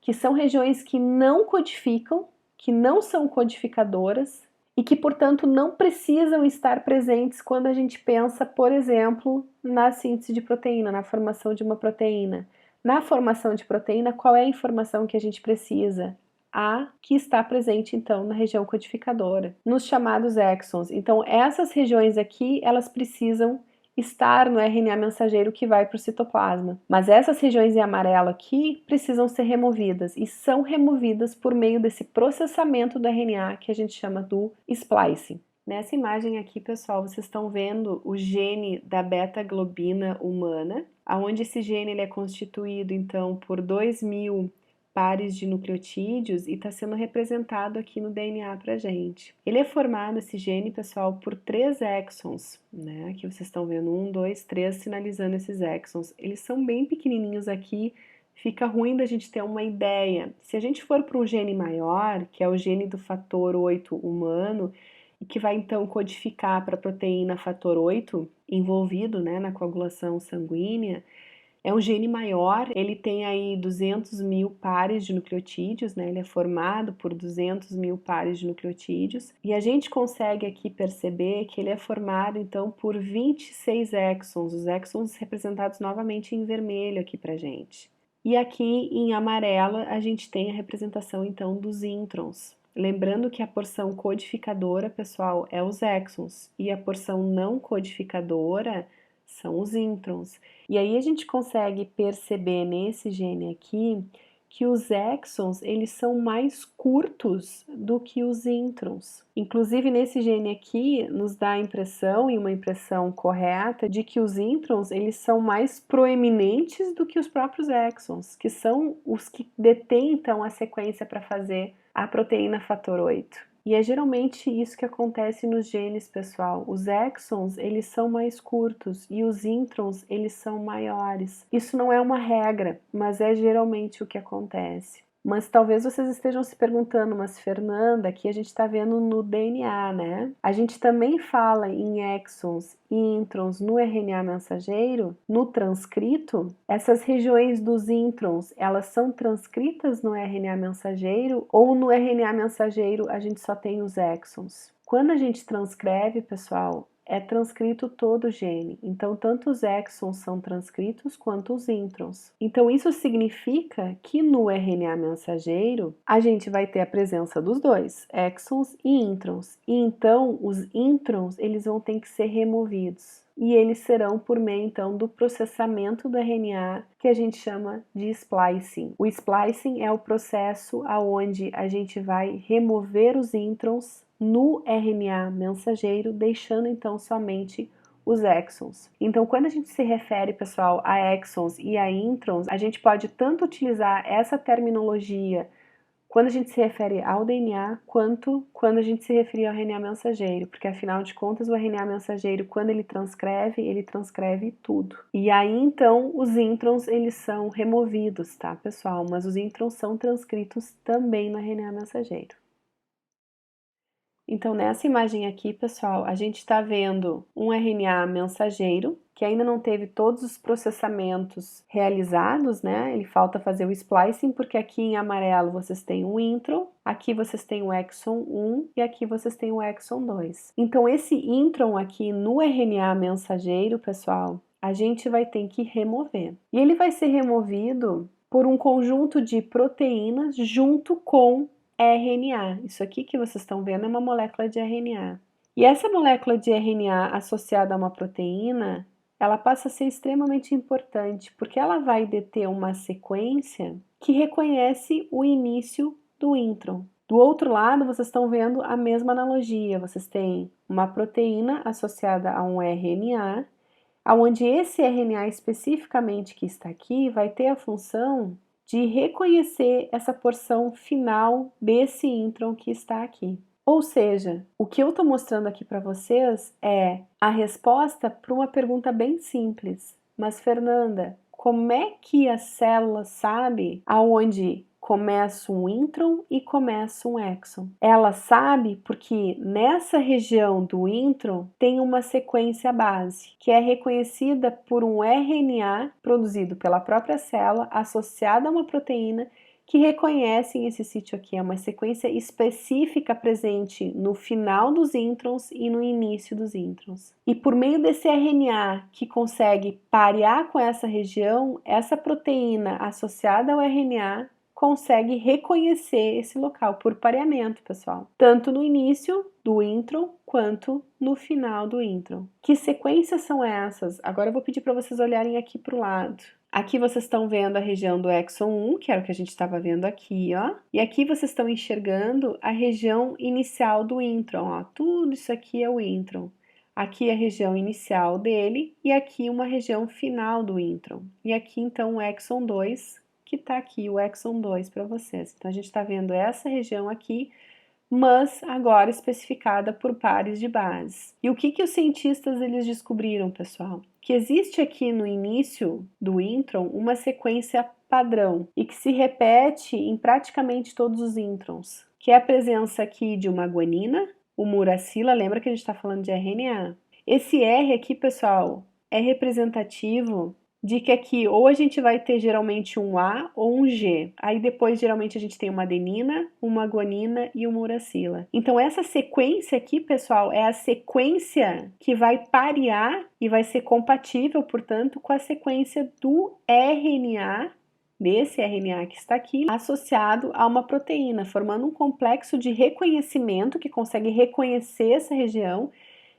que são regiões que não codificam, que não são codificadoras e que, portanto, não precisam estar presentes quando a gente pensa, por exemplo, na síntese de proteína, na formação de uma proteína. Na formação de proteína, qual é a informação que a gente precisa? a que está presente então na região codificadora, nos chamados exons. Então essas regiões aqui, elas precisam estar no RNA mensageiro que vai para o citoplasma. Mas essas regiões em amarelo aqui precisam ser removidas e são removidas por meio desse processamento do RNA que a gente chama do splicing. Nessa imagem aqui, pessoal, vocês estão vendo o gene da beta-globina humana, onde esse gene ele é constituído, então, por 2.000 pares de nucleotídeos e está sendo representado aqui no DNA pra gente. Ele é formado, esse gene, pessoal, por 3 exons, né? Aqui vocês estão vendo 1, 2, 3 sinalizando esses exons. Eles são bem pequenininhos aqui, fica ruim da gente ter uma ideia. Se a gente for para um gene maior, que é o gene do fator 8 humano, e que vai então codificar para a proteína fator 8 envolvido, né, na coagulação sanguínea, é um gene maior, ele tem aí 200.000 pares de nucleotídeos, né? Ele é formado por 200.000 pares de nucleotídeos, e a gente consegue aqui perceber que ele é formado então por 26 exons, os exons representados novamente em vermelho aqui pra gente. E aqui em amarelo a gente tem a representação então dos introns. Lembrando que a porção codificadora, pessoal, é os exons, e a porção não codificadora são os introns. E aí a gente consegue perceber nesse gene aqui que os exons, eles são mais curtos do que os introns. Inclusive nesse gene aqui nos dá a impressão, e uma impressão correta, de que os introns, eles são mais proeminentes do que os próprios exons, que são os que detêm então a sequência para fazer a proteína fator 8. E é geralmente isso que acontece nos genes, pessoal. Os exons, eles são mais curtos e os introns, eles são maiores. Isso não é uma regra, mas é geralmente o que acontece. Mas talvez vocês estejam se perguntando, mas Fernanda, aqui a gente está vendo no DNA, né? A gente também fala em exons e introns no RNA mensageiro, no transcrito. Essas regiões dos introns, elas são transcritas no RNA mensageiro ou no RNA mensageiro a gente só tem os exons? Quando a gente transcreve, pessoal, é transcrito todo o gene, então tanto os exons são transcritos quanto os introns. Então isso significa que no RNA mensageiro a gente vai ter a presença dos dois, exons e introns. E então os introns eles vão ter que ser removidos. E eles serão por meio então do processamento do RNA que a gente chama de splicing. O splicing é o processo aonde a gente vai remover os introns no RNA mensageiro, deixando então somente os exons. Então, quando a gente se refere, pessoal, a exons e a introns, a gente pode tanto utilizar essa terminologia quando a gente se refere ao DNA, quanto quando a gente se referir ao RNA mensageiro, porque afinal de contas o RNA mensageiro, quando ele transcreve tudo. E aí então os introns eles são removidos, tá, pessoal? Mas os introns são transcritos também no RNA mensageiro. Então, nessa imagem aqui, pessoal, a gente está vendo um RNA mensageiro que ainda não teve todos os processamentos realizados, né? Ele falta fazer o splicing, porque aqui em amarelo vocês têm o intron, aqui vocês têm o exon 1 e aqui vocês têm o exon 2. Então, esse intron aqui no RNA mensageiro, pessoal, a gente vai ter que remover. E ele vai ser removido por um conjunto de proteínas junto com RNA. Isso aqui que vocês estão vendo é uma molécula de RNA. E essa molécula de RNA associada a uma proteína, ela passa a ser extremamente importante, porque ela vai deter uma sequência que reconhece o início do intron. Do outro lado, vocês estão vendo a mesma analogia. Vocês têm uma proteína associada a um RNA, onde esse RNA especificamente que está aqui vai ter a função de reconhecer essa porção final desse intron que está aqui. Ou seja, o que eu estou mostrando aqui para vocês é a resposta para uma pergunta bem simples. Mas, Fernanda, como é que a célula sabe aonde começa um intron e começa um exon? Ela sabe porque nessa região do intron tem uma sequência base, que é reconhecida por um RNA produzido pela própria célula, associada a uma proteína, que reconhecem esse sítio aqui. É uma sequência específica presente no final dos introns e no início dos introns. E por meio desse RNA que consegue parear com essa região, essa proteína associada ao RNA consegue reconhecer esse local por pareamento, pessoal. Tanto no início do intron quanto no final do intron. Que sequências são essas? Agora eu vou pedir para vocês olharem aqui para o lado. Aqui vocês estão vendo a região do exon 1, que era o que a gente estava vendo aqui, ó. E aqui vocês estão enxergando a região inicial do intron, ó. Tudo isso aqui é o intron. Aqui é a região inicial dele e aqui uma região final do intron. E aqui então o exon 2, que está aqui, o exon 2 para vocês. Então a gente está vendo essa região aqui, mas agora especificada por pares de bases. E o que os cientistas eles descobriram, pessoal? Que existe aqui no início do intron uma sequência padrão e que se repete em praticamente todos os introns, que é a presença aqui de uma guanina, uma uracila, lembra que a gente está falando de RNA? Esse R aqui, pessoal, é representativo de que aqui ou a gente vai ter geralmente um A ou um G. Aí depois geralmente a gente tem uma adenina, uma guanina e uma uracila. Então essa sequência aqui, pessoal, é a sequência que vai parear e vai ser compatível, portanto, com a sequência do RNA, desse RNA que está aqui, associado a uma proteína, formando um complexo de reconhecimento que consegue reconhecer essa região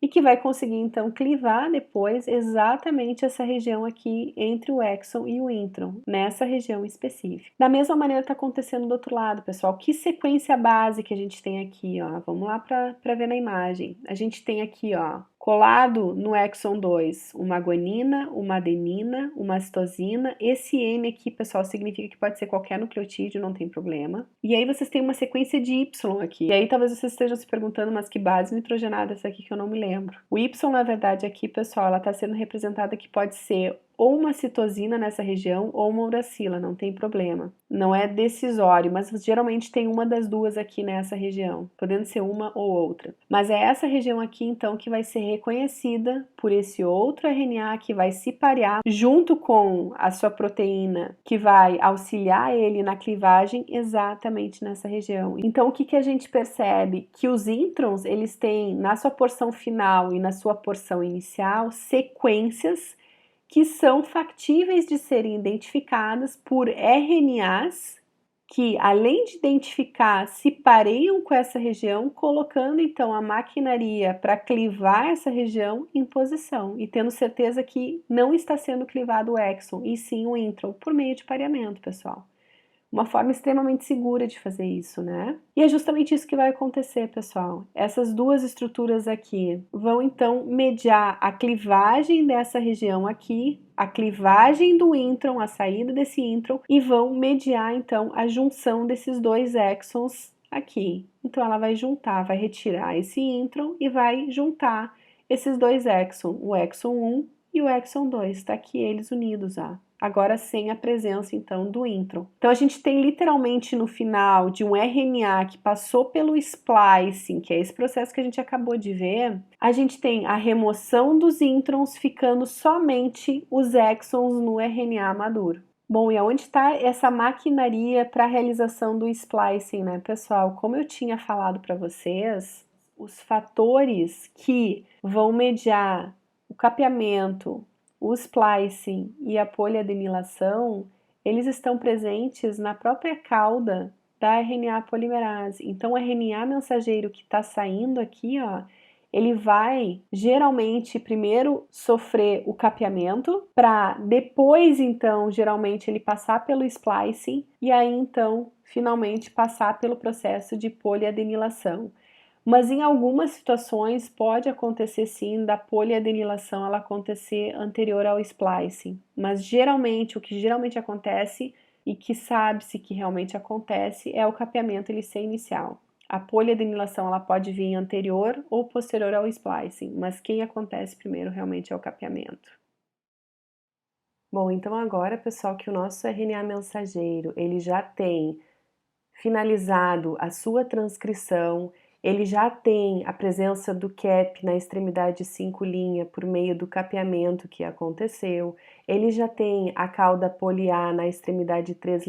e que vai conseguir então clivar depois exatamente essa região aqui entre o exon e o intron, nessa região específica. Da mesma maneira está acontecendo do outro lado, pessoal. Que sequência base que a gente tem aqui, ó? Vamos lá para ver na imagem. A gente tem aqui, ó, colado no exon 2, uma guanina, uma adenina, uma citosina. Esse N aqui, pessoal, significa que pode ser qualquer nucleotídeo, não tem problema. E aí vocês têm uma sequência de Y aqui. E aí talvez vocês estejam se perguntando, mas que base nitrogenada é essa aqui que eu não me lembro. O Y, na verdade, aqui, pessoal, ela está sendo representada que pode ser ou uma citosina nessa região ou uma uracila, não tem problema. Não é decisório, mas geralmente tem uma das duas aqui nessa região, podendo ser uma ou outra. Mas é essa região aqui, então, que vai ser reconhecida por esse outro RNA que vai se parear junto com a sua proteína, que vai auxiliar ele na clivagem exatamente nessa região. Então, o que a gente percebe? Que os introns, eles têm, na sua porção final e na sua porção inicial, sequências que são factíveis de serem identificadas por RNAs que, além de identificar, se pareiam com essa região, colocando então a maquinaria para clivar essa região em posição e tendo certeza que não está sendo clivado o exon e sim o intron por meio de pareamento, pessoal. Uma forma extremamente segura de fazer isso, né? E é justamente isso que vai acontecer, pessoal. Essas duas estruturas aqui vão então mediar a clivagem dessa região aqui, a clivagem do intron, a saída desse intron, e vão mediar então a junção desses dois exons aqui. Então ela vai juntar, vai retirar esse intron e vai juntar esses dois exons, o exon 1 e o exon 2, tá aqui eles unidos, ó. Agora sem a presença, então, do intron. Então, a gente tem literalmente no final de um RNA que passou pelo splicing, que é esse processo que a gente acabou de ver, a gente tem a remoção dos introns, ficando somente os exons no RNA maduro. Bom, e aonde está essa maquinaria para a realização do splicing, né, pessoal? Como eu tinha falado para vocês, os fatores que vão mediar o capeamento, o splicing e a poliadenilação, eles estão presentes na própria cauda da RNA polimerase. Então, o RNA mensageiro que está saindo aqui, ó, ele vai geralmente primeiro sofrer o capeamento, para depois, então, geralmente ele passar pelo splicing e aí, então, finalmente passar pelo processo de poliadenilação. Mas em algumas situações pode acontecer sim da poliadenilação ela acontecer anterior ao splicing, mas geralmente o que geralmente acontece e que sabe-se que realmente acontece é o capeamento ele ser inicial. A poliadenilação ela pode vir anterior ou posterior ao splicing, mas quem acontece primeiro realmente é o capeamento. Bom, então agora, pessoal, que o nosso RNA mensageiro ele já tem finalizado a sua transcrição, ele já tem a presença do cap na extremidade 5' por meio do capeamento que aconteceu, ele já tem a cauda poli-A na extremidade 3'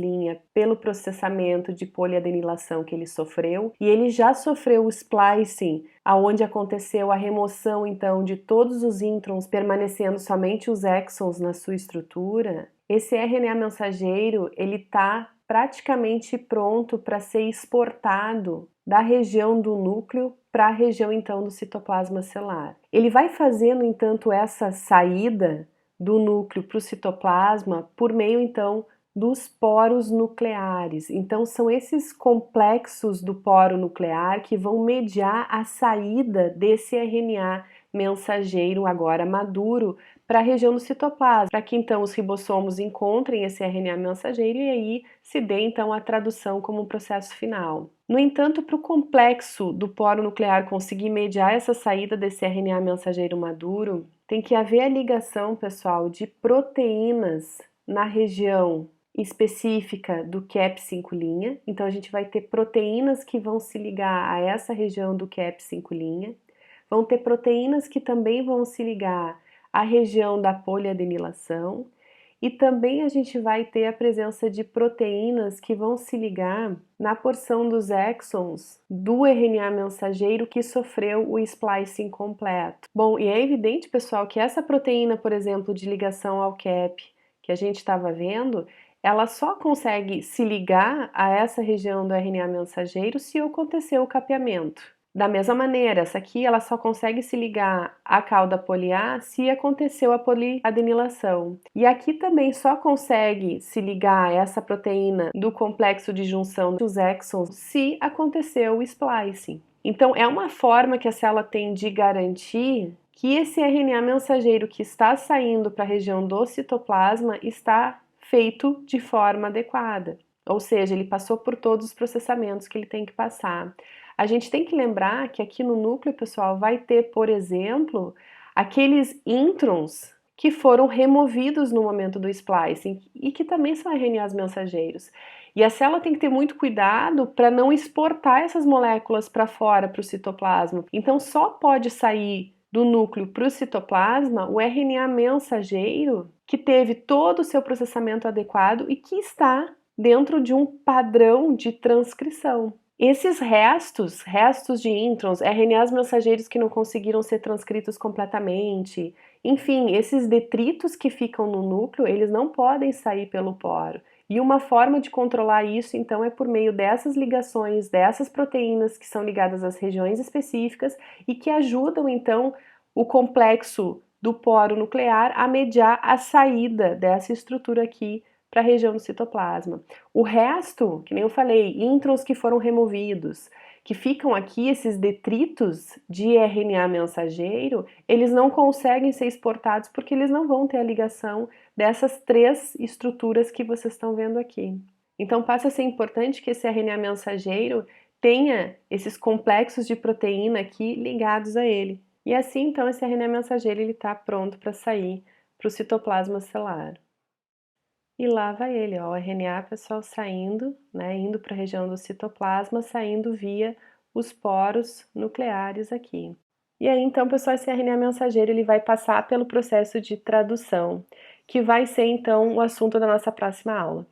pelo processamento de poliadenilação que ele sofreu, e ele já sofreu o splicing, aonde aconteceu a remoção então de todos os introns, permanecendo somente os exons na sua estrutura. Esse RNA mensageiro, ele está praticamente pronto para ser exportado da região do núcleo para a região então do citoplasma celular. Ele vai fazer, no entanto, essa saída do núcleo para o citoplasma por meio então dos poros nucleares. Então são esses complexos do poro nuclear que vão mediar a saída desse RNA mensageiro agora maduro para a região do citoplasma, para que então os ribossomos encontrem esse RNA mensageiro e aí se dê então a tradução como um processo final. No entanto, para o complexo do poro nuclear conseguir mediar essa saída desse RNA mensageiro maduro, tem que haver a ligação, pessoal, de proteínas na região específica do CAP5'. Então a gente vai ter proteínas que vão se ligar a essa região do CAP5'. Vão ter proteínas que também vão se ligar à região da poliadenilação e também a gente vai ter a presença de proteínas que vão se ligar na porção dos exons do RNA mensageiro que sofreu o splicing completo. Bom, e é evidente, pessoal, que essa proteína, por exemplo, de ligação ao CAP que a gente estava vendo, ela só consegue se ligar a essa região do RNA mensageiro se acontecer o capeamento. Da mesma maneira, essa aqui ela só consegue se ligar à cauda poli-A se aconteceu a poliadenilação. E aqui também só consegue se ligar a essa proteína do complexo de junção dos exons se aconteceu o splicing. Então é uma forma que a célula tem de garantir que esse RNA mensageiro que está saindo para a região do citoplasma está feito de forma adequada. Ou seja, ele passou por todos os processamentos que ele tem que passar. A gente tem que lembrar que aqui no núcleo, pessoal, vai ter, por exemplo, aqueles introns que foram removidos no momento do splicing e que também são RNAs mensageiros. E a célula tem que ter muito cuidado para não exportar essas moléculas para fora, para o citoplasma. Então, só pode sair do núcleo para o citoplasma o RNA mensageiro que teve todo o seu processamento adequado e que está dentro de um padrão de transcrição. Esses restos de introns, RNAs mensageiros que não conseguiram ser transcritos completamente, enfim, esses detritos que ficam no núcleo, eles não podem sair pelo poro. E uma forma de controlar isso, então, é por meio dessas ligações, dessas proteínas que são ligadas às regiões específicas e que ajudam, então, o complexo do poro nuclear a mediar a saída dessa estrutura aqui para a região do citoplasma. O resto, que nem eu falei, introns que foram removidos, que ficam aqui, esses detritos de RNA mensageiro, eles não conseguem ser exportados porque eles não vão ter a ligação dessas três estruturas que vocês estão vendo aqui. Então passa a ser importante que esse RNA mensageiro tenha esses complexos de proteína aqui ligados a ele. E assim, então, esse RNA mensageiro está pronto para sair para o citoplasma celular. E lá vai ele, ó, o RNA, pessoal, saindo, né, indo para a região do citoplasma, saindo via os poros nucleares aqui. E aí, então, pessoal, esse RNA mensageiro ele vai passar pelo processo de tradução, que vai ser, então, o assunto da nossa próxima aula.